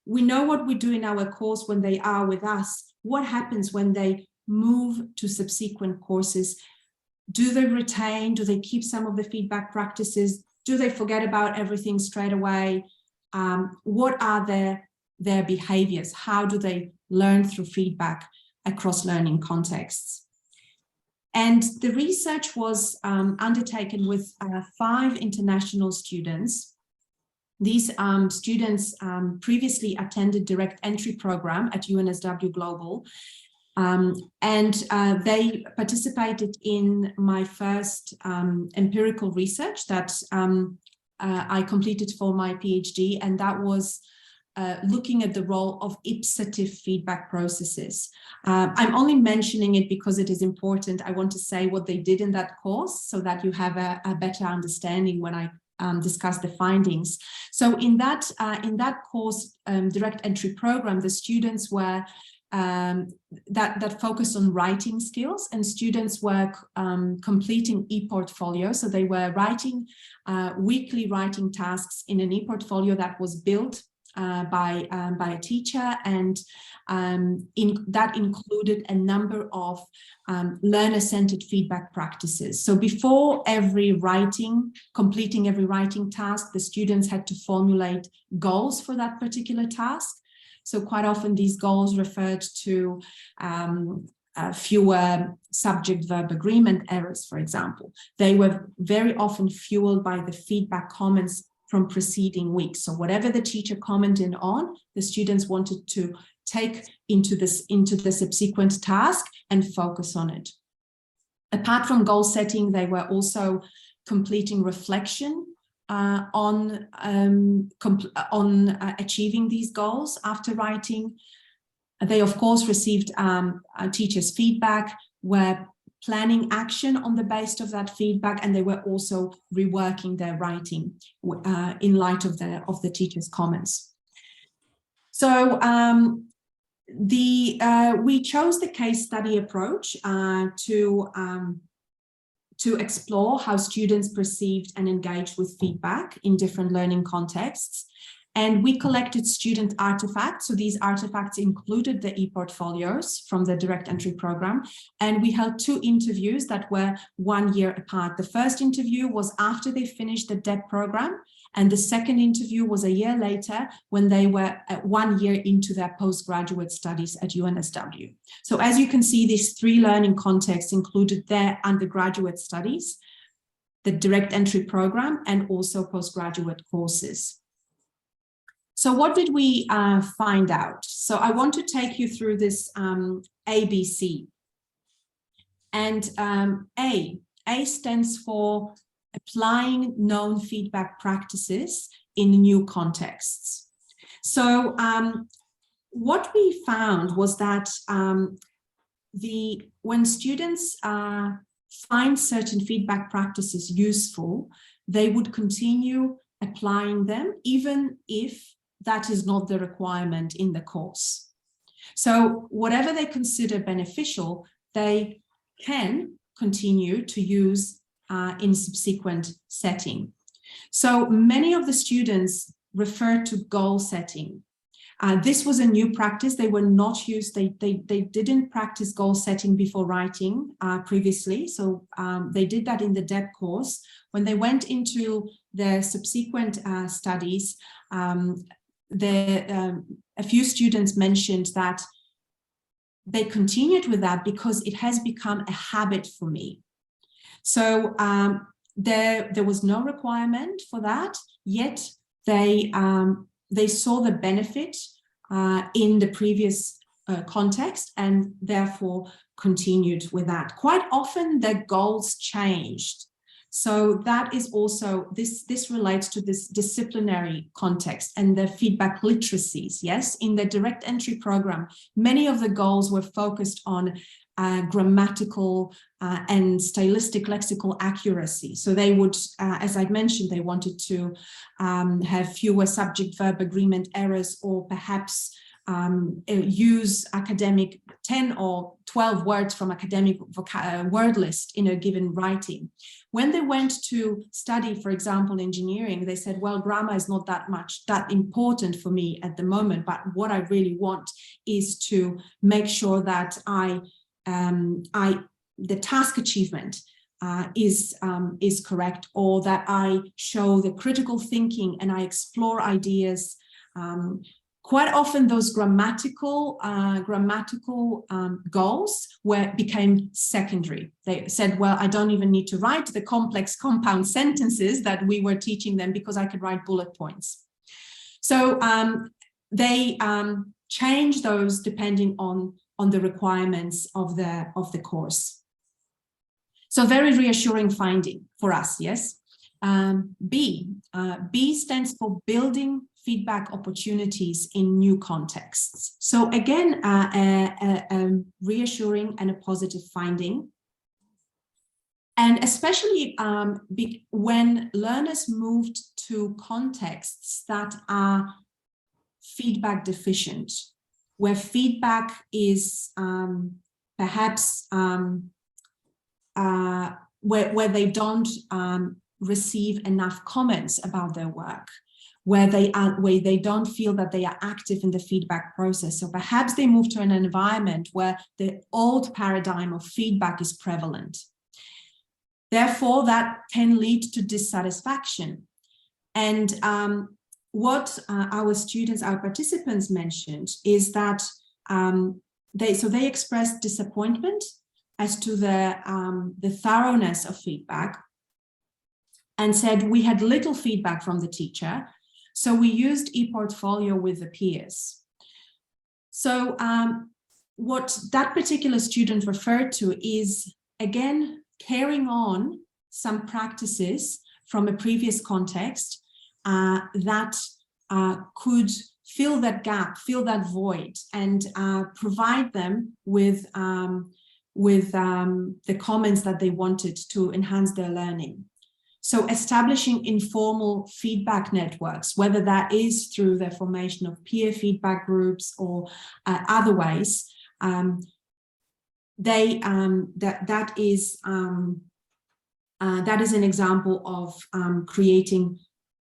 we know what we do in our course when they are with us. What happens when they move to subsequent courses? Do they retain? Do they keep some of the feedback practices? Do they forget about everything straight away? What are their behaviors? How do they learn through feedback across learning contexts? And the research was undertaken with 5 international students. These students previously attended direct entry program at UNSW Global, and they participated in my first empirical research that I completed for my PhD, and that was looking at the role of ipsative feedback processes. I'm only mentioning it because it is important. I want to say what they did in that course so that you have a better understanding when I discuss the findings. So in that course, direct entry program, the students were that focused on writing skills, and students were completing e-portfolio. So they were writing weekly writing tasks in an e-portfolio that was built by a teacher, and that included a number of learner-centered feedback practices. So before completing every writing task, the students had to formulate goals for that particular task. So quite often these goals referred to fewer subject-verb agreement errors, for example. They were very often fueled by the feedback comments from preceding weeks. So whatever the teacher commented on, the students wanted to take into the subsequent task and focus on it. Apart from goal setting, they were also completing reflection on achieving these goals after writing. They, of course, received teachers' feedback, were planning action on the basis of that feedback, and they were also reworking their writing in light of the teachers' comments. So we chose the case study approach to explore how students perceived and engaged with feedback in different learning contexts. And we collected student artifacts. So these artifacts included the e-portfolios from the direct entry program. And we held 2 interviews that were 1 year apart. The first interview was after they finished the DEP program. And the second interview was a year later when they were 1 year into their postgraduate studies at UNSW. So as you can see, these 3 learning contexts included their undergraduate studies, the direct entry program, and also postgraduate courses. So what did we find out? So I want to take you through this ABC. And A stands for applying known feedback practices in new contexts. So what we found was that when students find certain feedback practices useful, they would continue applying them even if that is not the requirement in the course. So whatever they consider beneficial, they can continue to use in subsequent setting. So many of the students refer to goal setting. This was a new practice. They were not used, they didn't practice goal setting before writing previously. So they did that in the DEP course. When they went into the subsequent studies, a few students mentioned that they continued with that because it has become a habit for me. So there was no requirement for that, yet they saw the benefit in the previous context and therefore continued with that. Quite often the goals changed. So that is also, this relates to this disciplinary context and the feedback literacies, yes? In the direct entry program, many of the goals were focused on grammatical and stylistic lexical accuracy. So they would, as I mentioned, they wanted to have fewer subject-verb agreement errors, or perhaps use academic 10 or 12 words from academic word list in a given writing. When they went to study, for example, engineering, they said, well, grammar is not that important for me at the moment, but what I really want is to make sure that the task achievement is correct, or that I show the critical thinking and I explore ideas. Quite often those grammatical goals became secondary. They said, well, I don't even need to write the complex compound sentences that we were teaching them because I could write bullet points. So they change those depending on the requirements of the course. So very reassuring finding for us, yes. B stands for building feedback opportunities in new contexts. So again, a reassuring and a positive finding. And especially when learners moved to contexts that are feedback deficient, where feedback is perhaps where they don't receive enough comments about their work, where they don't feel that they are active in the feedback process. So perhaps they move to an environment where the old paradigm of feedback is prevalent. Therefore, that can lead to dissatisfaction. And what our participants mentioned is that they expressed disappointment as to the thoroughness of feedback, and said we had little feedback from the teacher, so we used ePortfolio with the peers. So what that particular student referred to is, again, carrying on some practices from a previous context that could fill that gap, fill that void, and provide them with the comments that they wanted to enhance their learning. So establishing informal feedback networks, whether that is through the formation of peer feedback groups or other ways, that is an example of creating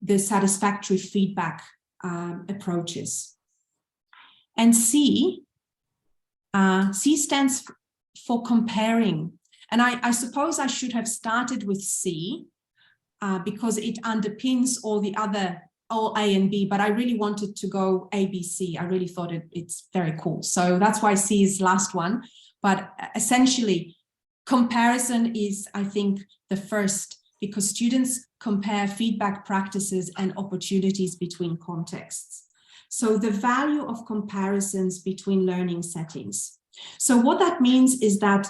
the satisfactory feedback approaches. And C stands for comparing. And I suppose I should have started with C because it underpins all the other, all A and B, but I really wanted to go A, B, C. I really thought it's very cool. So that's why C is last one. But essentially, comparison is, I think, the first, because students compare feedback practices and opportunities between contexts. So the value of comparisons between learning settings. So what that means is that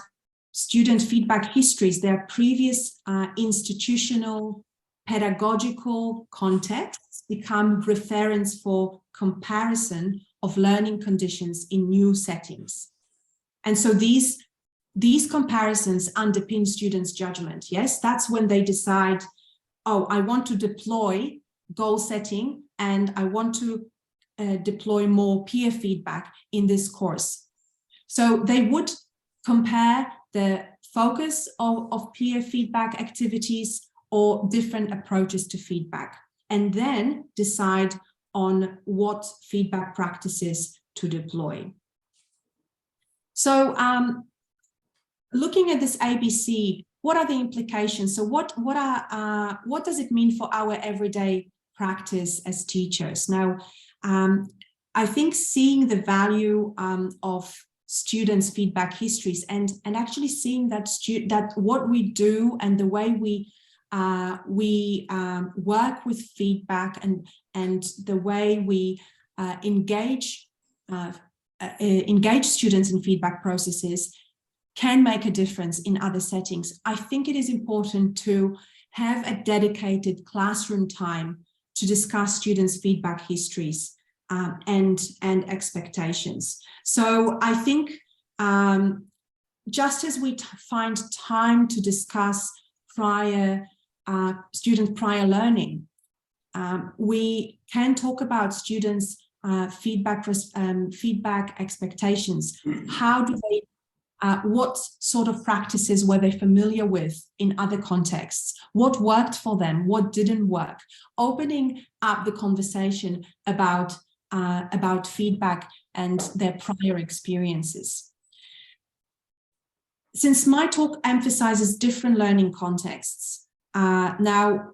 student feedback histories, their previous institutional, pedagogical contexts become reference for comparison of learning conditions in new settings. And so these comparisons underpin students' judgment. Yes, that's when they decide, oh, I want to deploy goal setting and I want to deploy more peer feedback in this course. So they would compare the focus of peer feedback activities or different approaches to feedback, and then decide on what feedback practices to deploy. So looking at this ABC, what are the implications? So what does it mean for our everyday practice as teachers? Now, I think seeing the value of students' feedback histories and actually seeing that what we do and the way we work with feedback and the way we engage students in feedback processes can make a difference in other settings. I think it is important to have a dedicated classroom time to discuss students' feedback histories and expectations. So I think just as we find time to discuss student prior learning, we can talk about students' feedback expectations. How do they, what sort of practices were they familiar with in other contexts? What worked for them? What didn't work? Opening up the conversation about feedback and their prior experiences. Since my talk emphasizes different learning contexts, now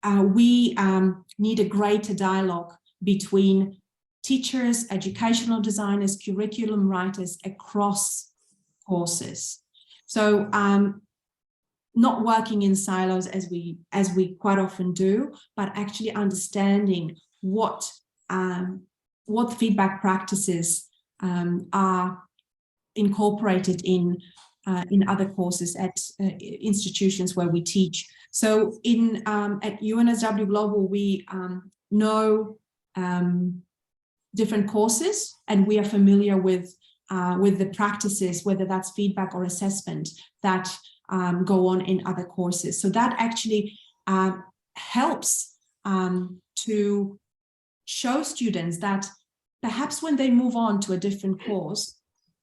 we need a greater dialogue between teachers, educational designers, curriculum writers across courses. So not working in silos as we quite often do, but actually understanding what feedback practices are incorporated in other courses at institutions where we teach. So at UNSW Global, we know different courses, and we are familiar with the practices, whether that's feedback or assessment, that go on in other courses. So that actually helps to show students that perhaps when they move on to a different course,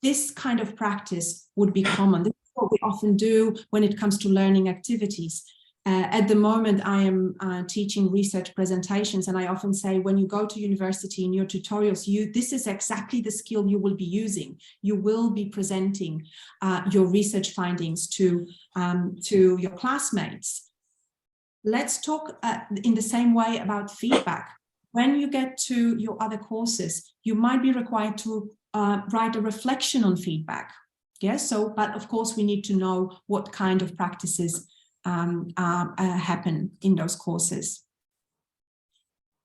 this kind of practice would be common. This is what we often do when it comes to learning activities. At the moment, I am teaching research presentations, and I often say, when you go to university in your tutorials, this is exactly the skill you will be using. You will be presenting your research findings to your classmates. Let's talk in the same way about feedback. When you get to your other courses, you might be required to write a reflection on feedback. Yes, so, but of course, we need to know what kind of practices happen in those courses.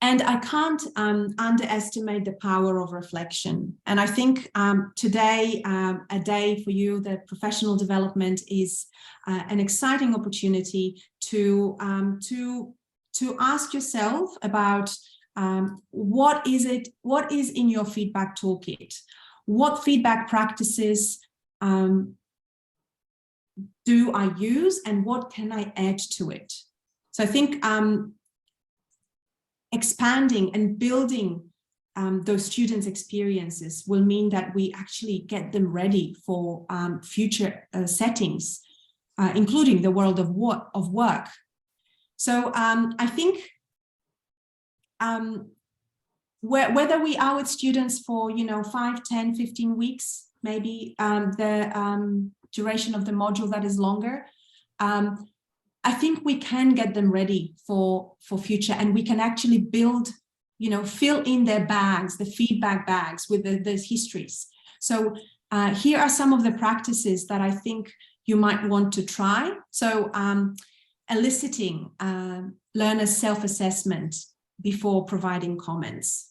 And I can't underestimate the power of reflection. And I think today, a day for you, the professional development is an exciting opportunity to ask yourself about what is in your feedback toolkit? What feedback practices do I use, and what can I add to it? So I think expanding and building those students' experiences will mean that we actually get them ready for future settings, including the world of work. So I think whether we are with students for, 5, 10, 15 weeks, maybe the duration of the module that is longer, I think we can get them ready for future, and we can actually build, fill in their bags, the feedback bags with the histories. So here are some of the practices that I think you might want to try. So eliciting learners' self-assessment before providing comments,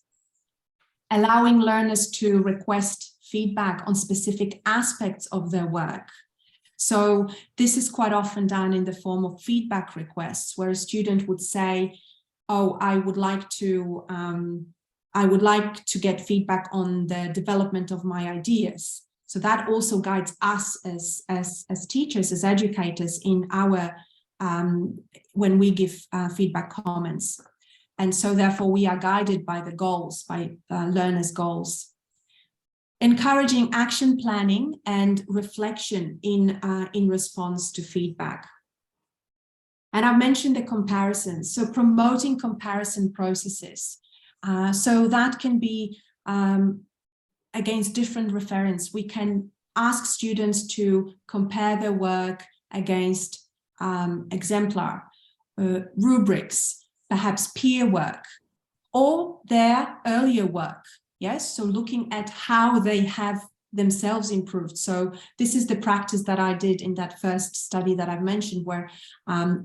allowing learners to request feedback on specific aspects of their work. So this is quite often done in the form of feedback requests, where a student would say, oh, I would like to get feedback on the development of my ideas. So that also guides us as teachers, as educators in our, when we give feedback comments. And so therefore we are guided by the goals, by learners' goals. Encouraging action planning and reflection in response to feedback. And I've mentioned the comparisons, so promoting comparison processes. So that can be against different reference. We can ask students to compare their work against exemplar, rubrics, perhaps peer work, or their earlier work. Yes, so looking at how they have themselves improved. So this is the practice that I did in that first study that I've mentioned, where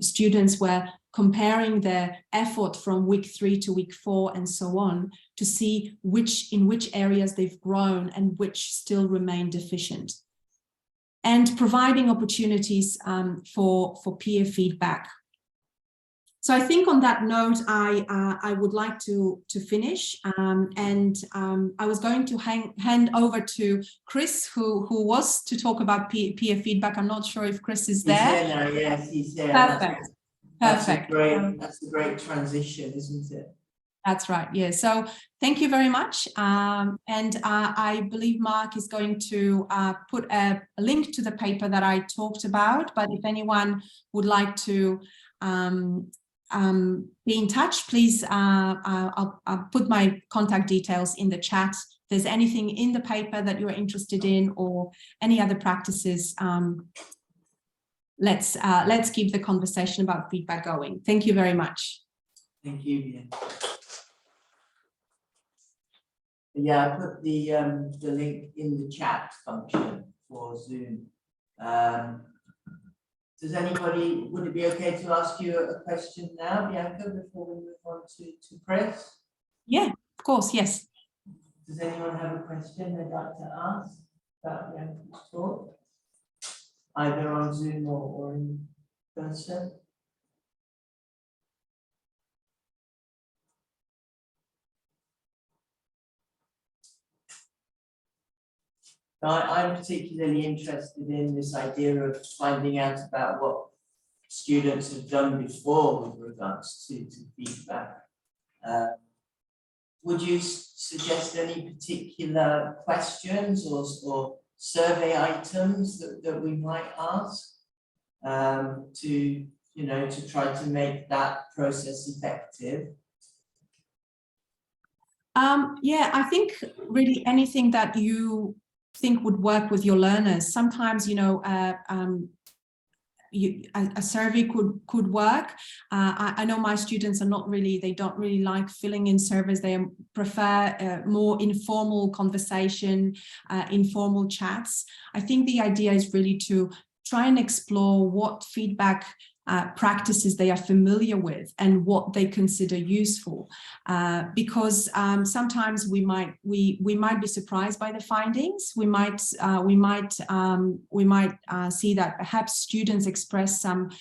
students were comparing their effort from week 3 to week 4 and so on, to see in which areas they've grown and which still remain deficient. And providing opportunities for peer feedback. So I think on that note, I would like to finish, and I was going to hand over to Chris, who was to talk about peer feedback. I'm not sure if Chris is there. He's there now, yes, he's there. Perfect. Perfect. That's a great transition, isn't it? That's right. Yeah. So thank you very much. And I believe Mark is going to put a link to the paper that I talked about. But if anyone would like to be in touch, please, I'll put my contact details in the chat. If there's anything in the paper that you're interested in, or any other practices, let's keep the conversation about feedback going. Thank you very much. Thank you. Yeah, I put the link in the chat function for Zoom. Does anybody, would it be okay to ask you a question now, Bianca, before we move on to Chris? Yeah, of course, yes. Does anyone have a question they'd like to ask about Bianca's talk? Either on Zoom or in person? I'm particularly interested in this idea of finding out about what students have done before with regards to feedback. Would you suggest any particular questions or survey items that we might ask to try to make that process effective? Yeah, I think really anything that you think would work with your learners. Sometimes, a survey could work. I know my students are they don't really like filling in surveys. They prefer more informal conversation, informal chats. I think the idea is really to try and explore what feedback practices they are familiar with and what they consider useful, because sometimes we might be surprised by the findings. We might see that perhaps students express some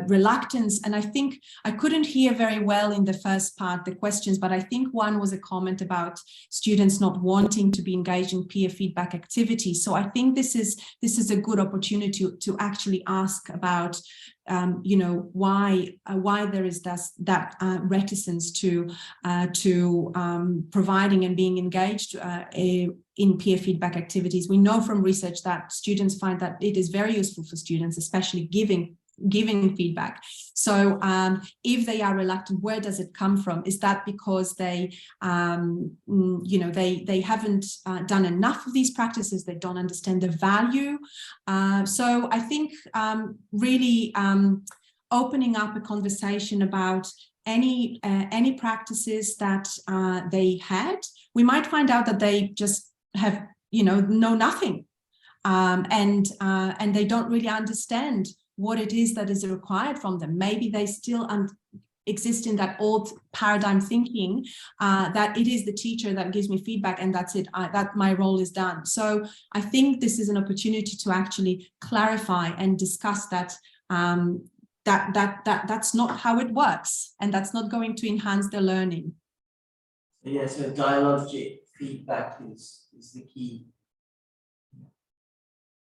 reluctance, and I think I couldn't hear very well in the first part the questions, but I think one was a comment about students not wanting to be engaged in peer feedback activities. So I think this is a good opportunity to actually ask about why there is that reticence to providing and being engaged in peer feedback activities. We know from research that students find that it is very useful for students, especially giving giving feedback. So if they are reluctant, where does it come from? Is that because they, they haven't done enough of these practices? They don't understand the value. So I think really opening up a conversation about any practices that they had, we might find out that they just have, know nothing, and they don't really understand what it is that is required from them. Maybe they still exist in that old paradigm thinking that it is the teacher that gives me feedback and that's it, that my role is done. So I think this is an opportunity to actually clarify and discuss that that's not how it works, and that's not going to enhance their learning. Yeah, so dialogic feedback is the key.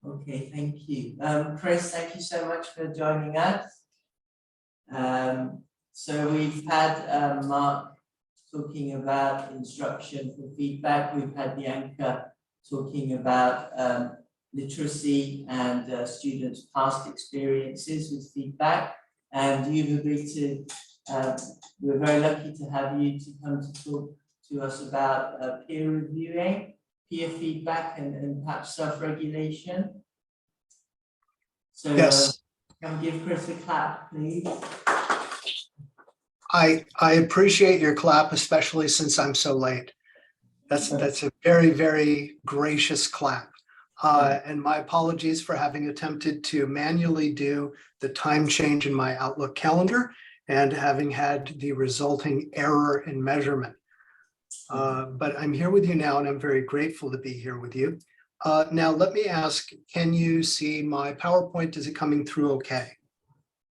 Okay, thank you. Chris, thank you so much for joining us. So we've had Mark talking about instruction for feedback. We've had Bianca talking about literacy and students' past experiences with feedback. And you've agreed to, we're very lucky to have you to come to talk to us about peer reviewing, peer feedback, and perhaps self-regulation. So yes. Come give Chris a clap, please. I appreciate your clap, especially since I'm so late. That's a very, very gracious clap. And my apologies for having attempted to manually do the time change in my Outlook calendar and having had the resulting error in measurement. But I'm here with you now, and I'm very grateful to be here with you. Now, let me ask, can you see my PowerPoint? Is it coming through okay?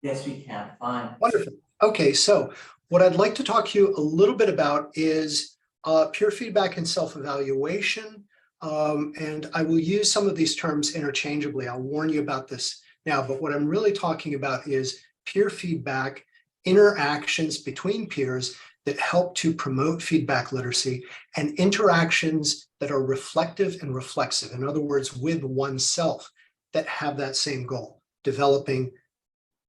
Yes, we can. Fine. Wonderful. Okay, so what I'd like to talk to you a little bit about is peer feedback and self-evaluation. And I will use some of these terms interchangeably. I'll warn you about this now, but what I'm really talking about is peer feedback, interactions between peers that help to promote feedback literacy, and interactions that are reflective and reflexive. In other words, with oneself, that have that same goal, developing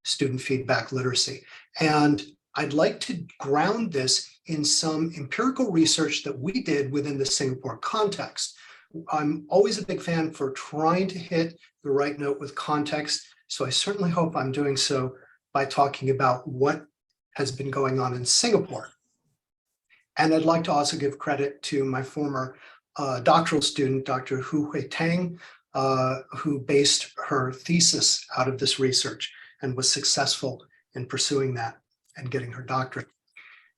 student feedback literacy. And I'd like to ground this in some empirical research that we did within the Singapore context. I'm always a big fan for trying to hit the right note with context, so I certainly hope I'm doing so by talking about what has been going on in Singapore. And I'd like to also give credit to my former doctoral student, Dr. Hu Hui Tang, who based her thesis out of this research and was successful in pursuing that and getting her doctorate.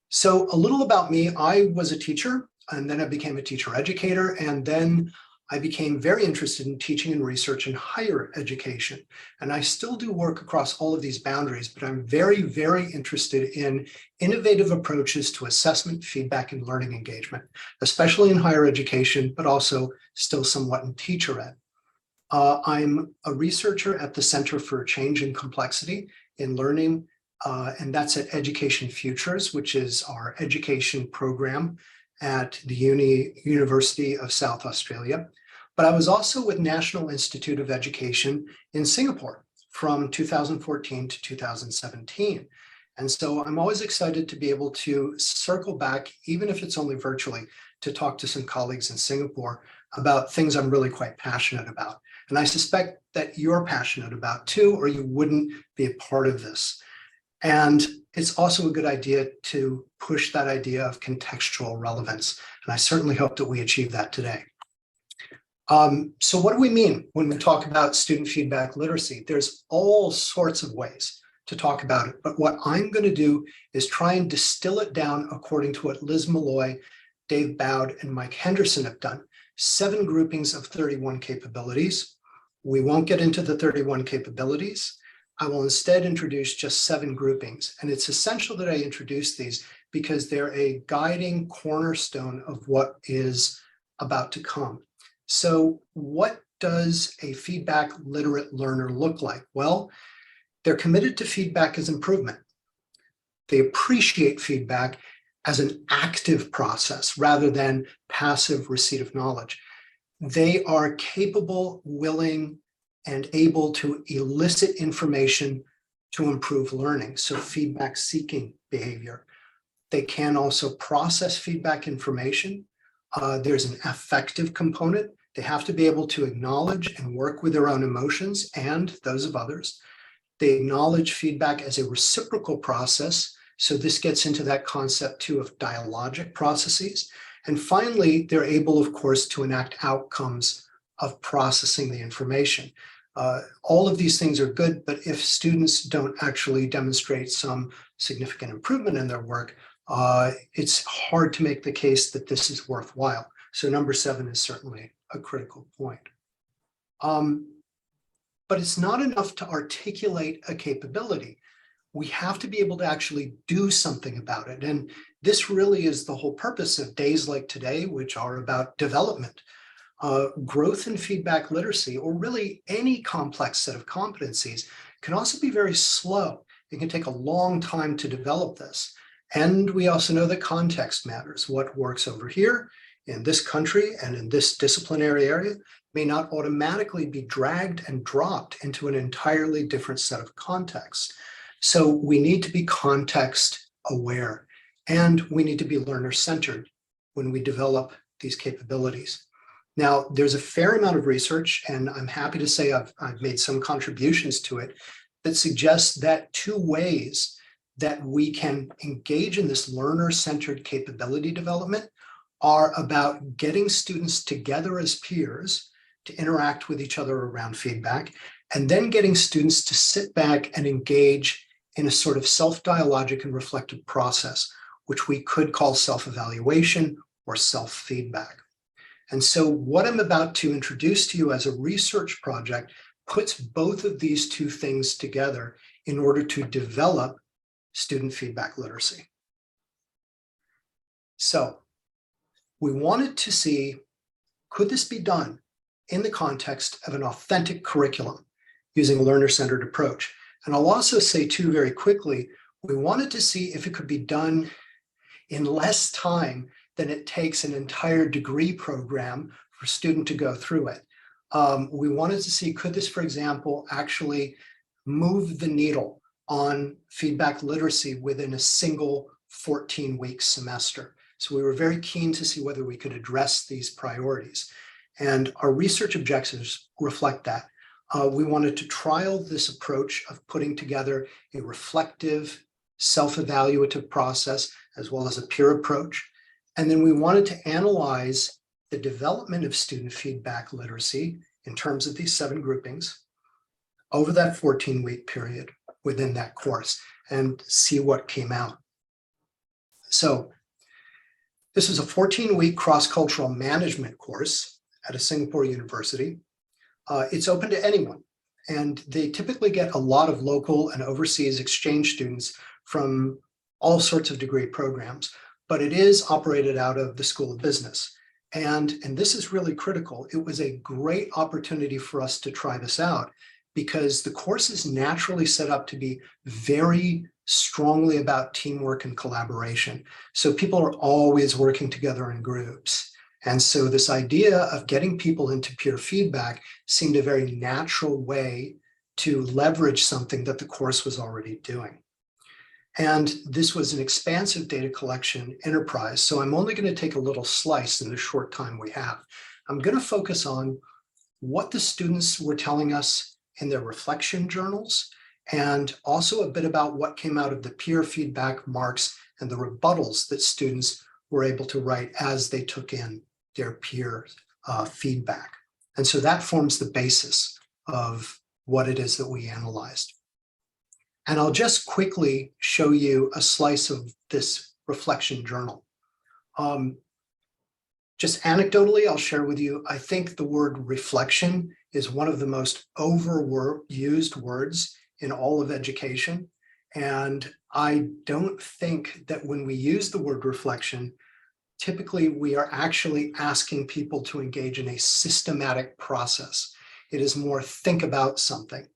So a little about me. I was a teacher, and then I became a teacher educator, and then I became very interested in teaching and research in higher education. And I still do work across all of these boundaries, but I'm very, very interested in innovative approaches to assessment, feedback, and learning engagement, especially in higher education, but also still somewhat in teacher ed. I'm a researcher at the Center for Change and Complexity in Learning, and that's at Education Futures, which is our education program at the University of South Australia. But I was also with National Institute of Education in Singapore from 2014 to 2017. And so I'm always excited to be able to circle back, even if it's only virtually, to talk to some colleagues in Singapore about things I'm really quite passionate about. And I suspect that you're passionate about too, or you wouldn't be a part of this. And it's also a good idea to push that idea of contextual relevance. And I certainly hope that we achieve that today. So what do we mean when we talk about student feedback literacy? There's all sorts of ways to talk about it, but what I'm going to do is try and distill it down according to what Liz Malloy, Dave Bowd, and Mike Henderson have done. 7 groupings of 31 capabilities. We won't get into the 31 capabilities. I will instead introduce just 7 groupings, and it's essential that I introduce these because they're a guiding cornerstone of what is about to come. So what does a feedback literate learner look like? Well, they're committed to feedback as improvement. They appreciate feedback as an active process rather than passive receipt of knowledge. They are capable, willing, and able to elicit information to improve learning, so feedback seeking behavior. They can also process feedback information. There's an affective component. They have to be able to acknowledge and work with their own emotions and those of others. They acknowledge feedback as a reciprocal process. So this gets into that concept too of dialogic processes. And finally, they're able, of course, to enact outcomes of processing the information. All of these things are good, but if students don't actually demonstrate some significant improvement in their work, it's hard to make the case that this is worthwhile. So number 7 is certainly a critical point. But it's not enough to articulate a capability. We have to be able to actually do something about it. And this really is the whole purpose of days like today, which are about development. Growth and feedback literacy, or really any complex set of competencies, can also be very slow. It can take a long time to develop this. And we also know that context matters. What works over here in this country and in this disciplinary area may not automatically be dragged and dropped into an entirely different set of contexts. So we need to be context aware, and we need to be learner-centered when we develop these capabilities. Now, there's a fair amount of research, and I'm happy to say I've made some contributions to it, that suggests that 2 ways that we can engage in this learner-centered capability development are about getting students together as peers to interact with each other around feedback, and then getting students to sit back and engage in a sort of self-dialogic and reflective process, which we could call self-evaluation or self-feedback. And so what I'm about to introduce to you as a research project puts both of these 2 things together in order to develop student feedback literacy. So we wanted to see, could this be done in the context of an authentic curriculum using a learner-centered approach? And I'll also say too, very quickly, we wanted to see if it could be done in less time than it takes an entire degree program for a student to go through it. We wanted to see, could this, for example, actually move the needle on feedback literacy within a single 14-week semester? So we were very keen to see whether we could address these priorities. And our research objectives reflect that. We wanted to trial this approach of putting together a reflective, self-evaluative process, as well as a peer approach. And then we wanted to analyze the development of student feedback literacy in terms of these 7 groupings over that 14-week period within that course and see what came out. So this is a 14-week cross-cultural management course at a Singapore university. It's open to anyone, and they typically get a lot of local and overseas exchange students from all sorts of degree programs, but it is operated out of the School of Business. And this is really critical. It was a great opportunity for us to try this out because the course is naturally set up to be very strongly about teamwork and collaboration. So people are always working together in groups. And so this idea of getting people into peer feedback seemed a very natural way to leverage something that the course was already doing. And this was an expansive data collection enterprise. So I'm only going to take a little slice in the short time we have. I'm going to focus on what the students were telling us in their reflection journals, and also a bit about what came out of the peer feedback marks and the rebuttals that students were able to write as they took in their peer feedback. And so that forms the basis of what it is that we analyzed. And I'll just quickly show you a slice of this reflection journal. Just anecdotally, I'll share with you, I think the word reflection is one of the most overused words in all of education. And I don't think that when we use the word reflection, typically we are actually asking people to engage in a systematic process. It is more think about something.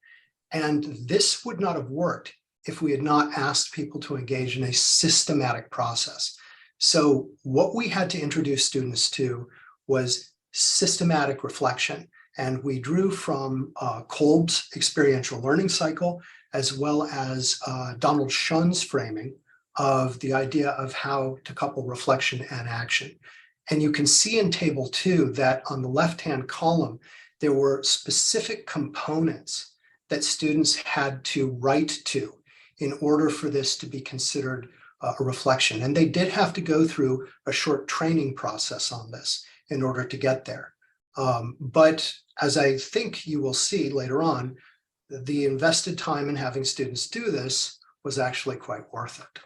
And this would not have worked if we had not asked people to engage in a systematic process. So what we had to introduce students to was systematic reflection. And we drew from Kolb's experiential learning cycle, as well as Donald Shun's framing of the idea of how to couple reflection and action. And you can see in table 2 that on the left-hand column, there were specific components that students had to write to in order for this to be considered a reflection. And they did have to go through a short training process on this in order to get there. But as I think you will see later on, the invested time in having students do this was actually quite worth it.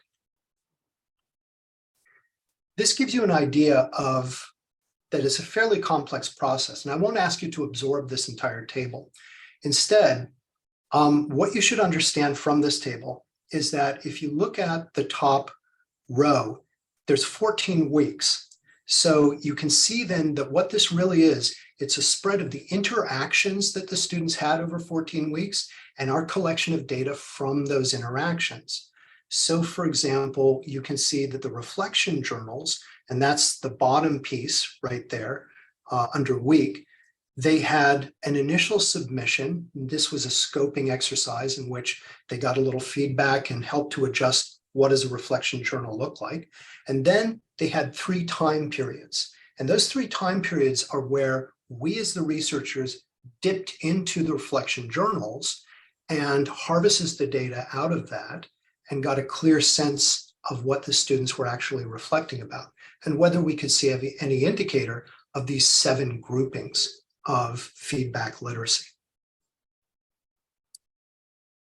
This gives you an idea of that it's a fairly complex process, and I won't ask you to absorb this entire table. Instead, what you should understand from this table is that if you look at the top row, there's 14 weeks. So you can see then that what this really is, it's a spread of the interactions that the students had over 14 weeks and our collection of data from those interactions. So for example, you can see that the reflection journals, and that's the bottom piece right there under week, they had an initial submission. This was a scoping exercise in which they got a little feedback and helped to adjust what does a reflection journal look like. And then they had 3 time periods. And those 3 time periods are where we as the researchers dipped into the reflection journals and harvested the data out of that and got a clear sense of what the students were actually reflecting about and whether we could see any indicator of these 7 groupings of feedback literacy.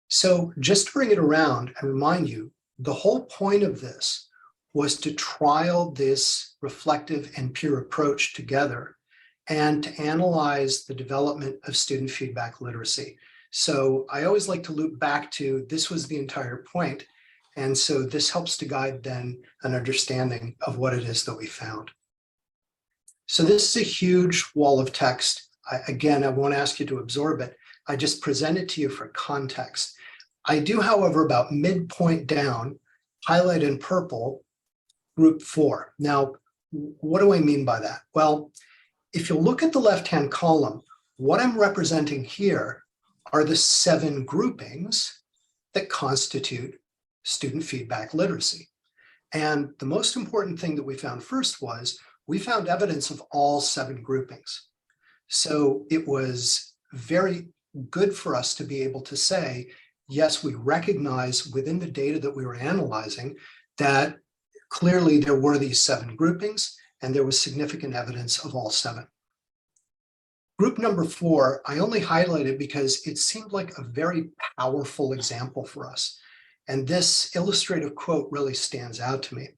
So just to bring it around and remind you, the whole point of this was to trial this reflective and peer approach together and to analyze the development of student feedback literacy. So I always like to loop back to this was the entire point. And so this helps to guide then an understanding of what it is that we found. So this is a huge wall of text. Again, I won't ask you to absorb it. I just present it to you for context. I do, however, about midpoint down, highlight in purple, group 4. Now, what do I mean by that? Well, if you look at the left-hand column, what I'm representing here are the 7 groupings that constitute student feedback literacy. And the most important thing that we found first was we found evidence of all 7 groupings. So it was very good for us to be able to say, yes, we recognize within the data that we were analyzing that clearly there were these 7 groupings and there was significant evidence of all 7. Group number 4, I only highlighted because it seemed like a very powerful example for us. And this illustrative quote really stands out to me.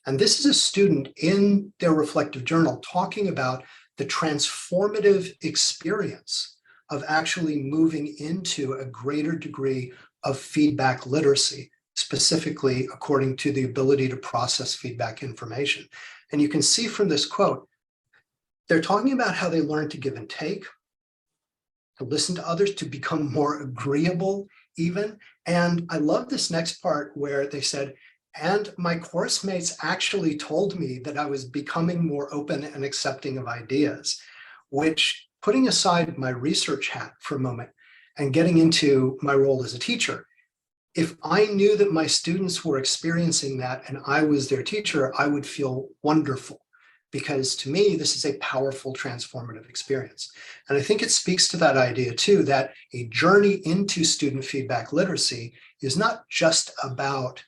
And this is a student in their reflective journal talking about the transformative experience of actually moving into a greater degree of feedback literacy, specifically according to the ability to process feedback information. And you can see from this quote, they're talking about how they learn to give and take, to listen to others, to become more agreeable even. And I love this next part where they said, and my course mates actually told me that I was becoming more open and accepting of ideas, which, putting aside my research hat for a moment and getting into my role as a teacher, if I knew that my students were experiencing that and I was their teacher, I would feel wonderful, because to me, this is a powerful transformative experience. And I think it speaks to that idea too, that a journey into student feedback literacy is not just about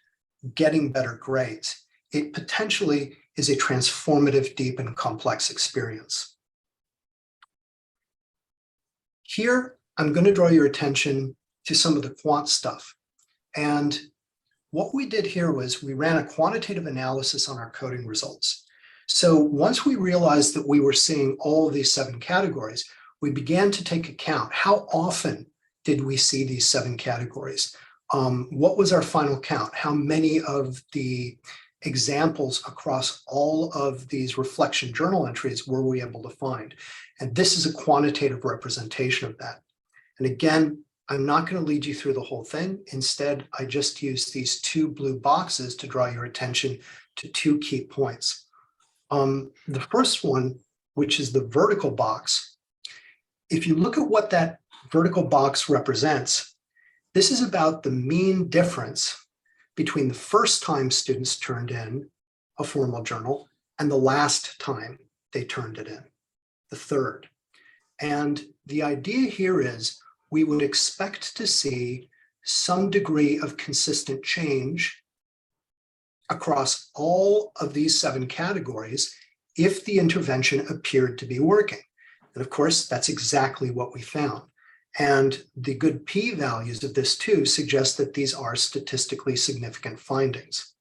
getting better grades. It potentially is a transformative, deep, and complex experience. Here, I'm going to draw your attention to some of the quant stuff. And what we did here was we ran a quantitative analysis on our coding results. So once we realized that we were seeing all of these 7 categories, we began to take account. How often did we see these 7 categories? What was our final count? How many of the examples across all of these reflection journal entries were we able to find? And this is a quantitative representation of that. And again, I'm not going to lead you through the whole thing. Instead, I just used these 2 blue boxes to draw your attention to 2 key points. The first one, which is the vertical box, if you look at what that vertical box represents, This is about the mean difference between the first time students turned in a formal journal and the last time they turned it in, the third. And the idea here is we would expect to see some degree of consistent change across all of these 7 categories if the intervention appeared to be working. And of course, that's exactly what we found. And the good p-values of this too suggest that these are statistically significant findings.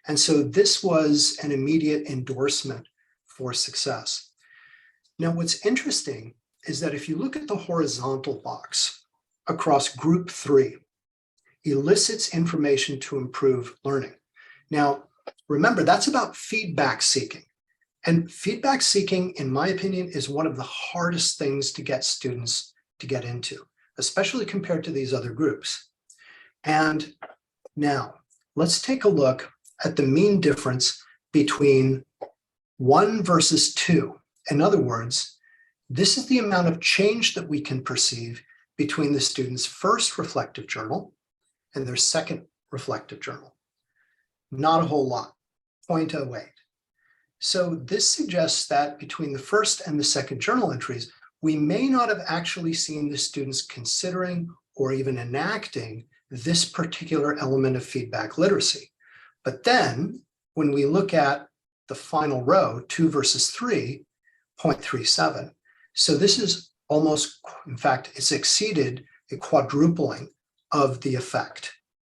And so this was an immediate endorsement for success. Now, what's interesting is that if you look at the horizontal box across group 3, elicits information to improve learning. Now, remember, that's about feedback seeking. And feedback seeking, in my opinion, is one of the hardest things to get students to get into, especially compared to these other groups. And now, let's take a look at the mean difference between 1 versus 2. In other words, this is the amount of change that we can perceive between the student's first reflective journal and their second reflective journal. Not a whole lot, 0.08. So this suggests that between the first and the second journal entries, we may not have actually seen the students considering or even enacting this particular element of feedback literacy. But then when we look at the final row, 2 versus 3, 0.37. So this is almost, in fact, it's exceeded a quadrupling of the effect.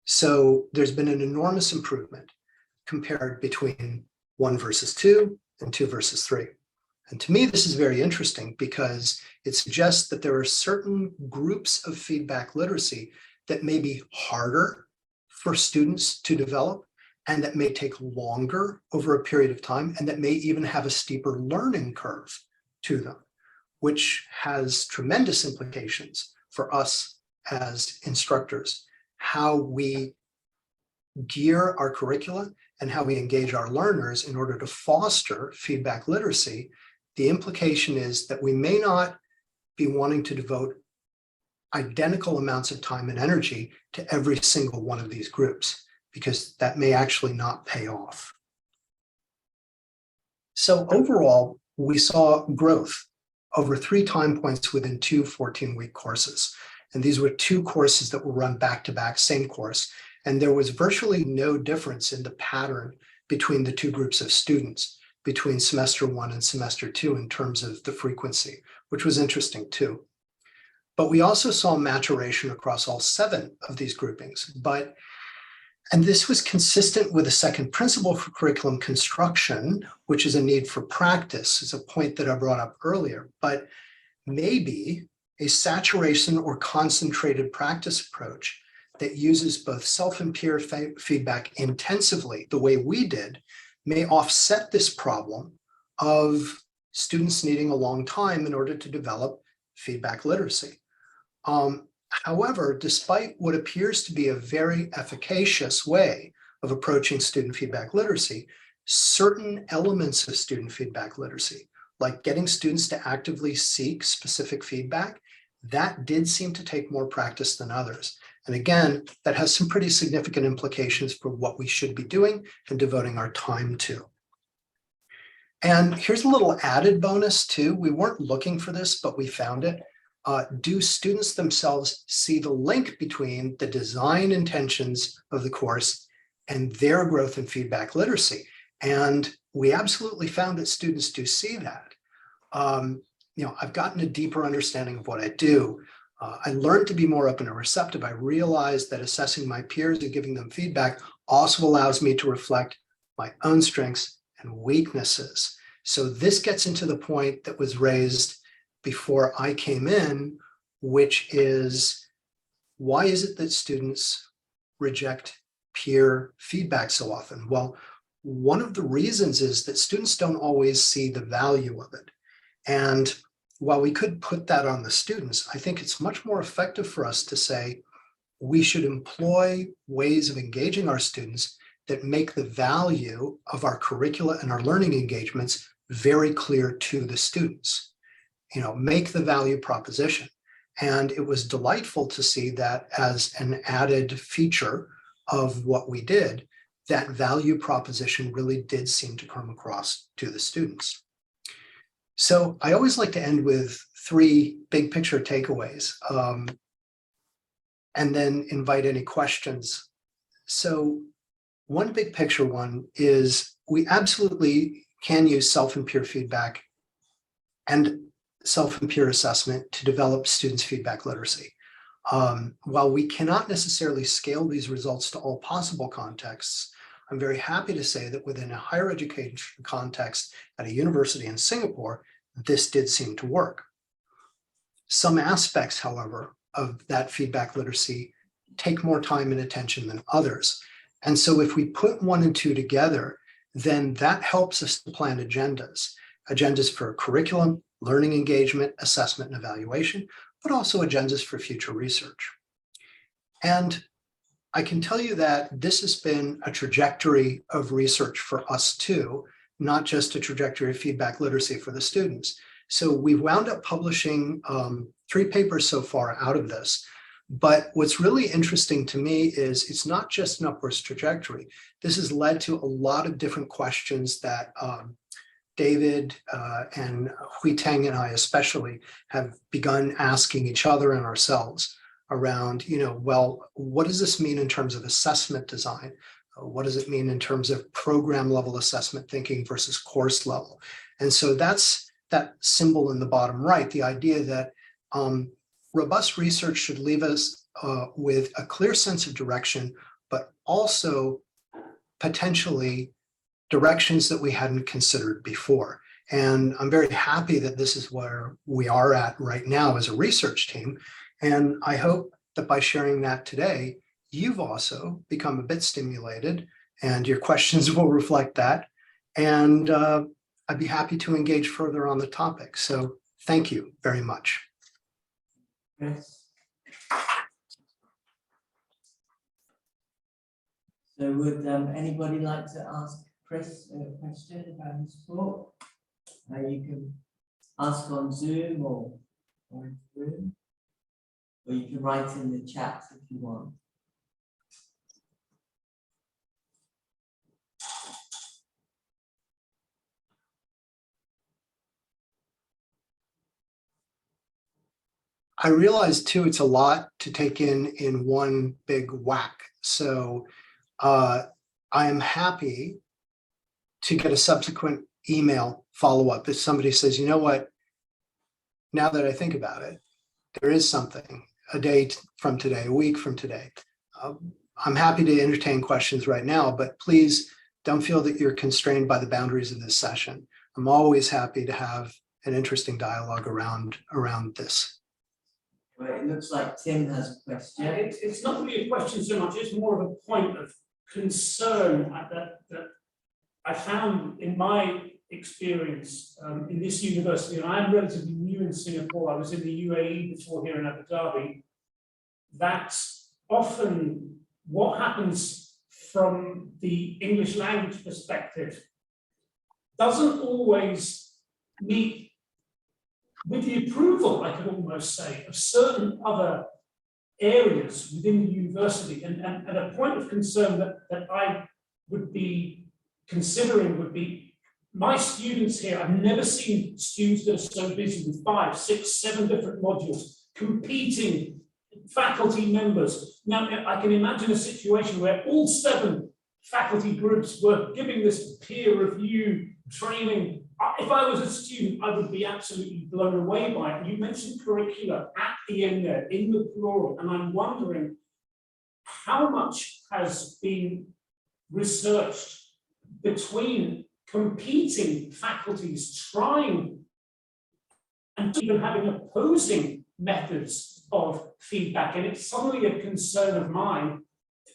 So there's been an enormous improvement compared between 1 versus 2 and 2 versus 3. And to me, this is very interesting because it suggests that there are certain groups of feedback literacy that may be harder for students to develop and that may take longer over a period of time and that may even have a steeper learning curve to them, which has tremendous implications for us as instructors, how we gear our curricula and how we engage our learners in order to foster feedback literacy. The implication is that we may not be wanting to devote identical amounts of time and energy to every single one of these groups, because that may actually not pay off. So overall, we saw growth over 3 time points within 2 14-week courses. And these were 2 courses that were run back-to-back, same course. And there was virtually no difference in the pattern between the 2 groups of students, between semester 1 and semester 2 in terms of the frequency, which was interesting too. But we also saw maturation across all 7 of these groupings. And this was consistent with the second principle for curriculum construction, which is a need for practice. It's a point that I brought up earlier, but maybe a saturation or concentrated practice approach that uses both self and peer feedback intensively, the way we did, may offset this problem of students needing a long time in order to develop feedback literacy. However, despite what appears to be a very efficacious way of approaching student feedback literacy, certain elements of student feedback literacy, like getting students to actively seek specific feedback, that did seem to take more practice than others. And again, that has some pretty significant implications for what we should be doing and devoting our time to. And here's a little added bonus too. We weren't looking for this, but we found it. Do students themselves see the link between the design intentions of the course and their growth in feedback literacy? And we absolutely found that students do see that. I've gotten a deeper understanding of what I do. I learned to be more open and receptive. I realized that assessing my peers and giving them feedback also allows me to reflect my own strengths and weaknesses. So this gets into the point that was raised before I came in, which is, why is it that students reject peer feedback so often? Well, one of the reasons is that students don't always see the value of it. And while we could put that on the students, I think it's much more effective for us to say, we should employ ways of engaging our students that make the value of our curricula and our learning engagements very clear to the students. Make the value proposition. And it was delightful to see that as an added feature of what we did, that value proposition really did seem to come across to the students. So I always like to end with 3 big picture takeaways, and then invite any questions. So one big picture one is we absolutely can use self and peer feedback and self and peer assessment to develop students' feedback literacy. While we cannot necessarily scale these results to all possible contexts, I'm very happy to say that within a higher education context at a university in Singapore, this did seem to work. Some aspects, however, of that feedback literacy take more time and attention than others. And so if we put 1 and 2 together, then that helps us to plan agendas for curriculum, learning engagement, assessment and evaluation, but also agendas for future research. And I can tell you that this has been a trajectory of research for us too, not just a trajectory of feedback literacy for the students. So we've wound up publishing 3 papers so far out of this. But what's really interesting to me is it's not just an upwards trajectory. This has led to a lot of different questions that David and Hui Teng and I especially have begun asking each other and ourselves around, well, what does this mean in terms of assessment design? What does it mean in terms of program level assessment thinking versus course level? And so that's that symbol in the bottom right, the idea that robust research should leave us with a clear sense of direction, but also potentially directions that we hadn't considered before. And I'm very happy that this is where we are at right now as a research team. And I hope that by sharing that today, you've also become a bit stimulated and your questions will reflect that. And I'd be happy to engage further on the topic. So thank you very much. Chris? So would anybody like to ask Chris a question about his talk? You can ask on Zoom or in room, or you can write in the chat if you want. I realize too, it's a lot to take in one big whack. So I am happy to get a subsequent email follow-up if somebody says, you know what, now that I think about it, there is something a day from today, a week from today. I'm happy to entertain questions right now, but please don't feel that you're constrained by the boundaries of this session. I'm always happy to have an interesting dialogue around this. Well, it looks like Tim has a question. It's not really a question so much, it's more of a point of concern that I found in my experience in this university, and I am relatively new in Singapore, I was in the UAE before here in Abu Dhabi, that often what happens from the English language perspective doesn't always meet with the approval, I could almost say, of certain other areas within the university. And a point of concern that I would be considering would be my students here. I've never seen students that are so busy with 5, 6, 7 different modules, competing faculty members. Now, I can imagine a situation where all 7 faculty groups were giving this peer review training. If I was a student, I would be absolutely blown away by it. You mentioned curricula at the end there, in the plural, and I'm wondering how much has been researched between competing faculties trying and even having opposing methods of feedback. And it's suddenly a concern of mine,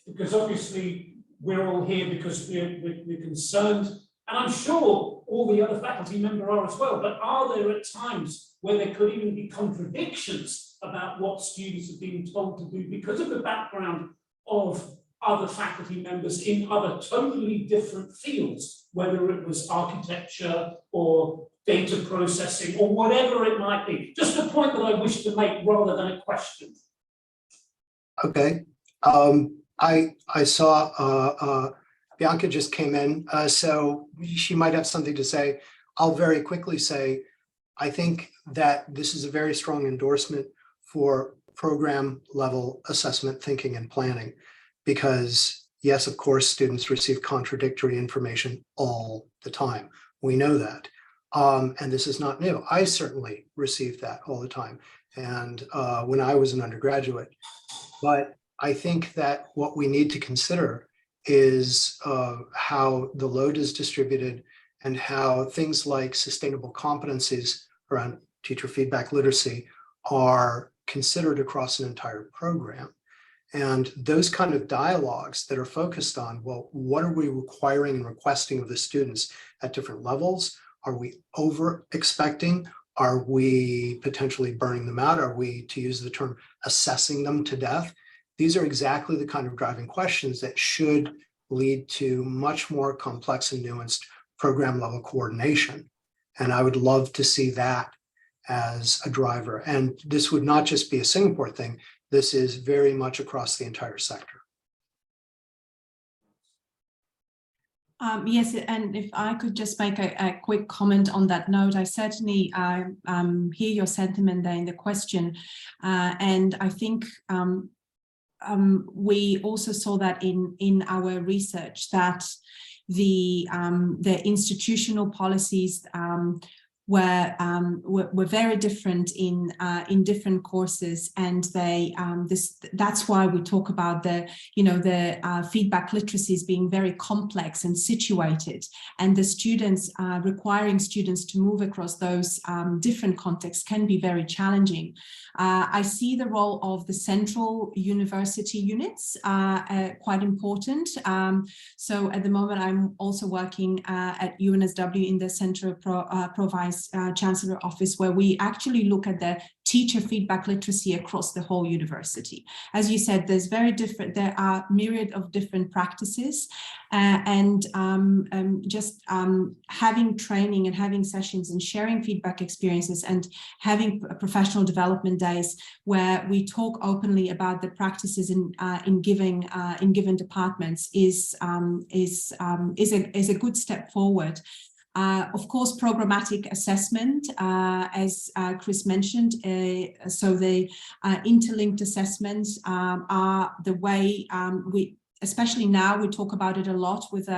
because obviously we're all here because we're concerned, and I'm sure all the other faculty members are as well, but are there at times where there could even be contradictions about what students are being told to do because of the background of other faculty members in other totally different fields, whether it was architecture or data processing, or whatever it might be. Just a point that I wish to make rather than a question. Okay. I saw Bianca just came in, so she might have something to say. I'll very quickly say, I think that this is a very strong endorsement for program level assessment, thinking, and planning, because yes, of course, students receive contradictory information all the time. We know that. And this is not new. I certainly received that all the time. And when I was an undergraduate, but I think that what we need to consider is how the load is distributed and how things like sustainable competencies around teacher feedback literacy are considered across an entire program. And those kind of dialogues that are focused on, well, what are we requiring and requesting of the students at different levels? Are we over expecting? Are we potentially burning them out? Are we, to use the term, assessing them to death? These are exactly the kind of driving questions that should lead to much more complex and nuanced program level coordination. And I would love to see that as a driver. And this would not just be a Singapore thing. This is very much across the entire sector. Yes, and if I could just make a quick comment on that note, I certainly hear your sentiment there in the question. And I think we also saw that in our research that the institutional policies were very different in different courses, and that's why we talk about the feedback literacies being very complex and situated, and the students requiring students to move across those different contexts can be very challenging. I see the role of the central university units quite important. So at the moment, I'm also working at UNSW in the Center Provice Chancellor Office, where we actually look at the teacher feedback literacy across the whole university. As you said, there are myriad of different practices, and just having training and having sessions and sharing feedback experiences and having professional development days where we talk openly about the practices in given departments is a good step forward. Of course, programmatic assessment, as Chris mentioned, so the interlinked assessments are the way especially now we talk about it a lot with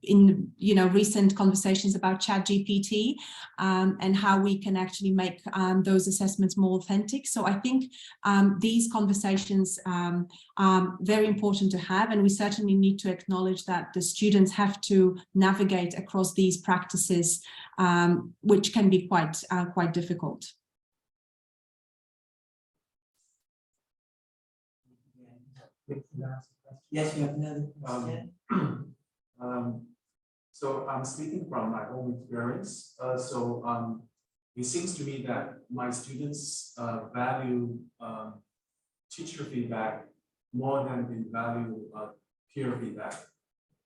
in recent conversations about ChatGPT and how we can actually make those assessments more authentic. So I think these conversations are very important to have, and we certainly need to acknowledge that the students have to navigate across these practices, which can be quite difficult. Yes, we have another question. So I'm speaking from my own experience. It seems to me that my students value teacher feedback more than they value peer feedback.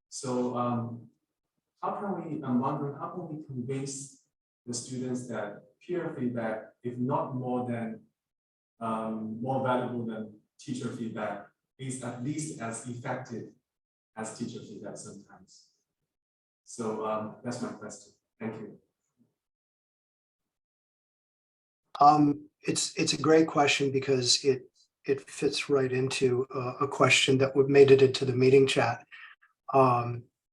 So I'm wondering, how can we convince the students that peer feedback, if not more valuable than teacher feedback, is at least as effective as teacher feedback sometimes? So that's my question. Thank you. It's a great question because it fits right into a question that made it into the meeting chat,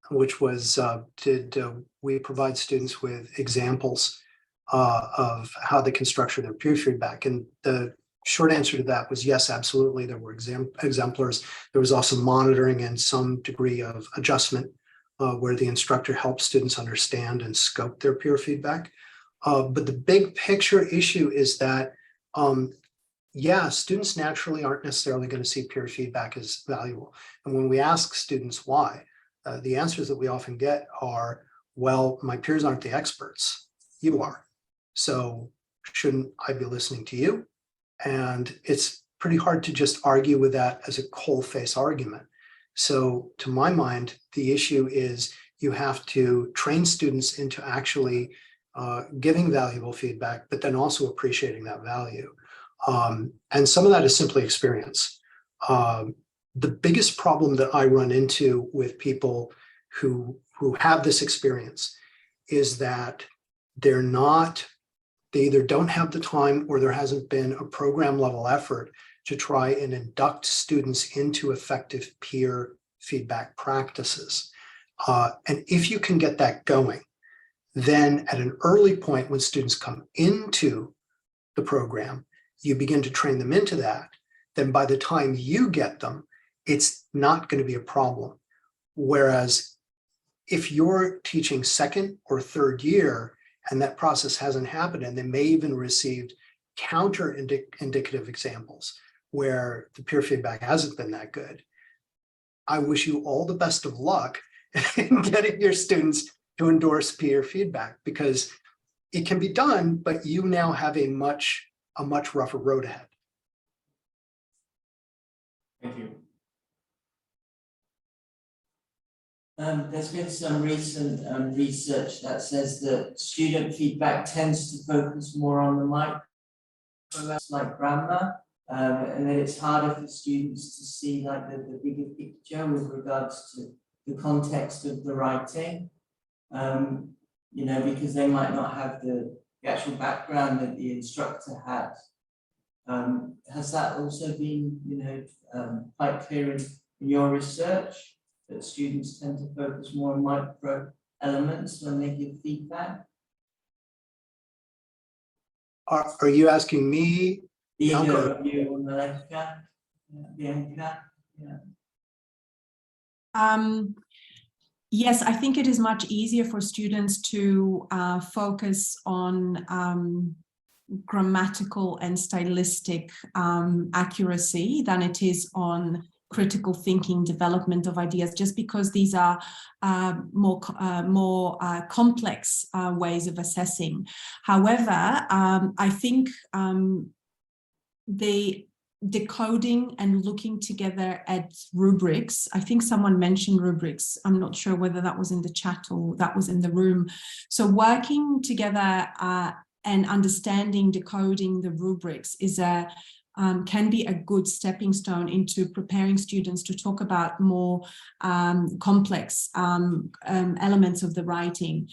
which was, did we provide students with examples of how they can structure their peer feedback? And the short answer to that was yes, absolutely. There were exemplars. There was also monitoring and some degree of adjustment where the instructor helped students understand and scope their peer feedback. But the big picture issue is that, yeah, students naturally aren't necessarily going to see peer feedback as valuable. And when we ask students why, the answers that we often get are, well, my peers aren't the experts, you are. So shouldn't I be listening to you? And it's pretty hard to just argue with that as a cold face argument. So to my mind, the issue is you have to train students into actually giving valuable feedback, but then also appreciating that value. And some of that is simply experience. The biggest problem that I run into with people who have this experience is that they either don't have the time or there hasn't been a program level effort to try and induct students into effective peer feedback practices. And if you can get that going, then at an early point when students come into the program, you begin to train them into that. Then by the time you get them, it's not going to be a problem. Whereas if you're teaching second or third year and that process hasn't happened, and they may even received counter indicative examples where the peer feedback hasn't been that good, I wish you all the best of luck in getting your students to endorse peer feedback, because it can be done, but you now have a much rougher road ahead. Thank you. There's been some recent research that says that student feedback tends to focus more on the micro, like grammar, and then it's harder for students to see like the bigger picture with regards to the context of the writing. You know, because they might not have the actual background that the instructor has. Has that also been, you know, quite clear in your research, that students tend to focus more on micro elements when they give feedback? Are you asking me? Either of you or Malika, Bianca? Yeah. Yes, I think it is much easier for students to focus on grammatical and stylistic accuracy than it is on critical thinking, development of ideas, just because these are more complex ways of assessing. However, I think the decoding and looking together at rubrics. I think someone mentioned rubrics. I'm not sure whether that was in the chat or that was in the room. So working together and understanding, decoding the rubrics is can be a good stepping stone into preparing students to talk about more complex elements of the writing.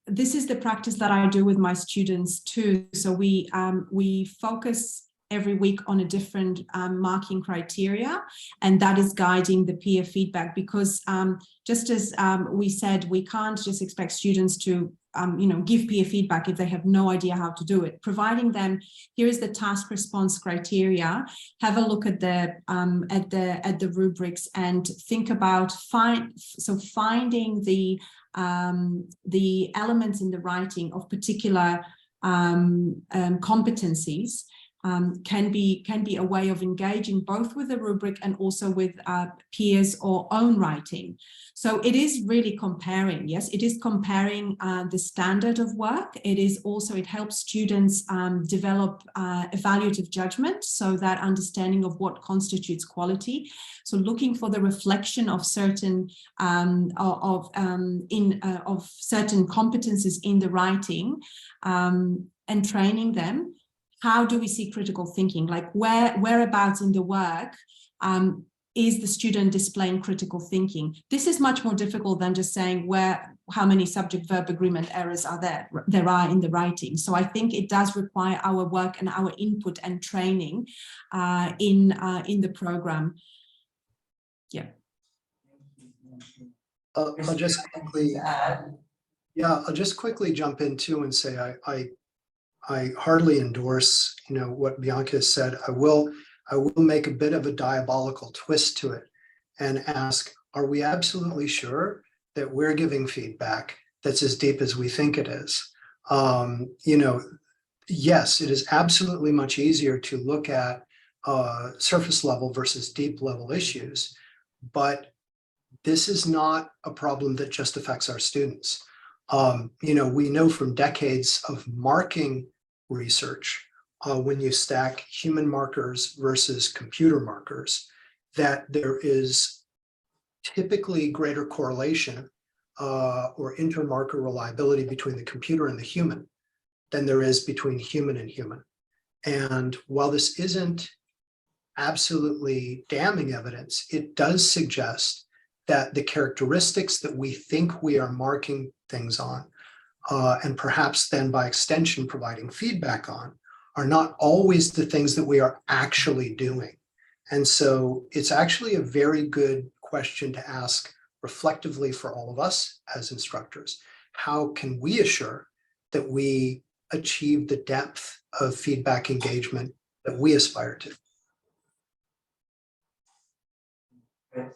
This is the practice that I do with my students too. So we focus every week on a different marking criteria, and that is guiding the peer feedback, because just as we said, we can't just expect students to you know, give peer feedback if they have no idea how to do it. Providing them, here is the task response criteria, have a look at the rubrics and think about finding the elements in the writing of particular competencies can be a way of engaging both with the rubric and also with peers or own writing. So it is really comparing. Yes, it is comparing the standard of work. It is also, it helps students develop evaluative judgment, so that understanding of what constitutes quality. So looking for the reflection of certain of certain competencies in the writing and training them. How do we see critical thinking? Like whereabouts in the work is the student displaying critical thinking? This is much more difficult than just saying how many subject-verb agreement errors are there are in the writing. So I think it does require our work and our input and training in the program. Yeah. I'll just quickly jump in too and say I hardly endorse, you know, what Bianca said. I will make a bit of a diabolical twist to it and ask, are we absolutely sure that we're giving feedback that's as deep as we think it is? You know, yes, it is absolutely much easier to look at surface level versus deep level issues, but this is not a problem that just affects our students. You know, we know from decades of marking research, when you stack human markers versus computer markers, that there is typically greater correlation or intermarker reliability between the computer and the human than there is between human and human. And while this isn't absolutely damning evidence, it does suggest that the characteristics that we think we are marking things on, and perhaps then by extension providing feedback on, are not always the things that we are actually doing. And so it's actually a very good question to ask reflectively for all of us as instructors. How can we assure that we achieve the depth of feedback engagement that we aspire to? Chris,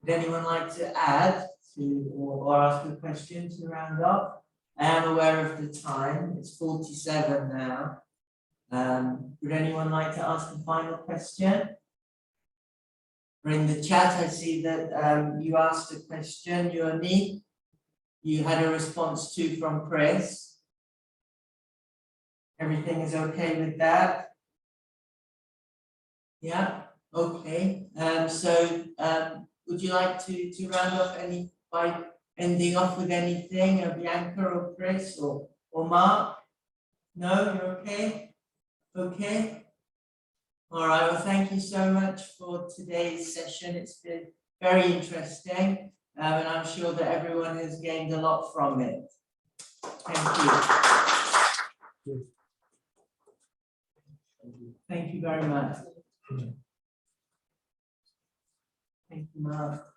would anyone like to add to or ask a question to round up? I am aware of the time, it's 47 now. Would anyone like to ask a final question? Or in the chat, I see that you asked a question, Yoni. You had a response to from Chris. Everything is okay with that? Yeah, okay. Would you like to round off by ending off with anything, Bianca or Chris or Mark? No, you're okay? Okay. All right, well, thank you so much for today's session. It's been very interesting, and I'm sure that everyone has gained a lot from it. Thank you. Thank you very much. Thank you, Mark.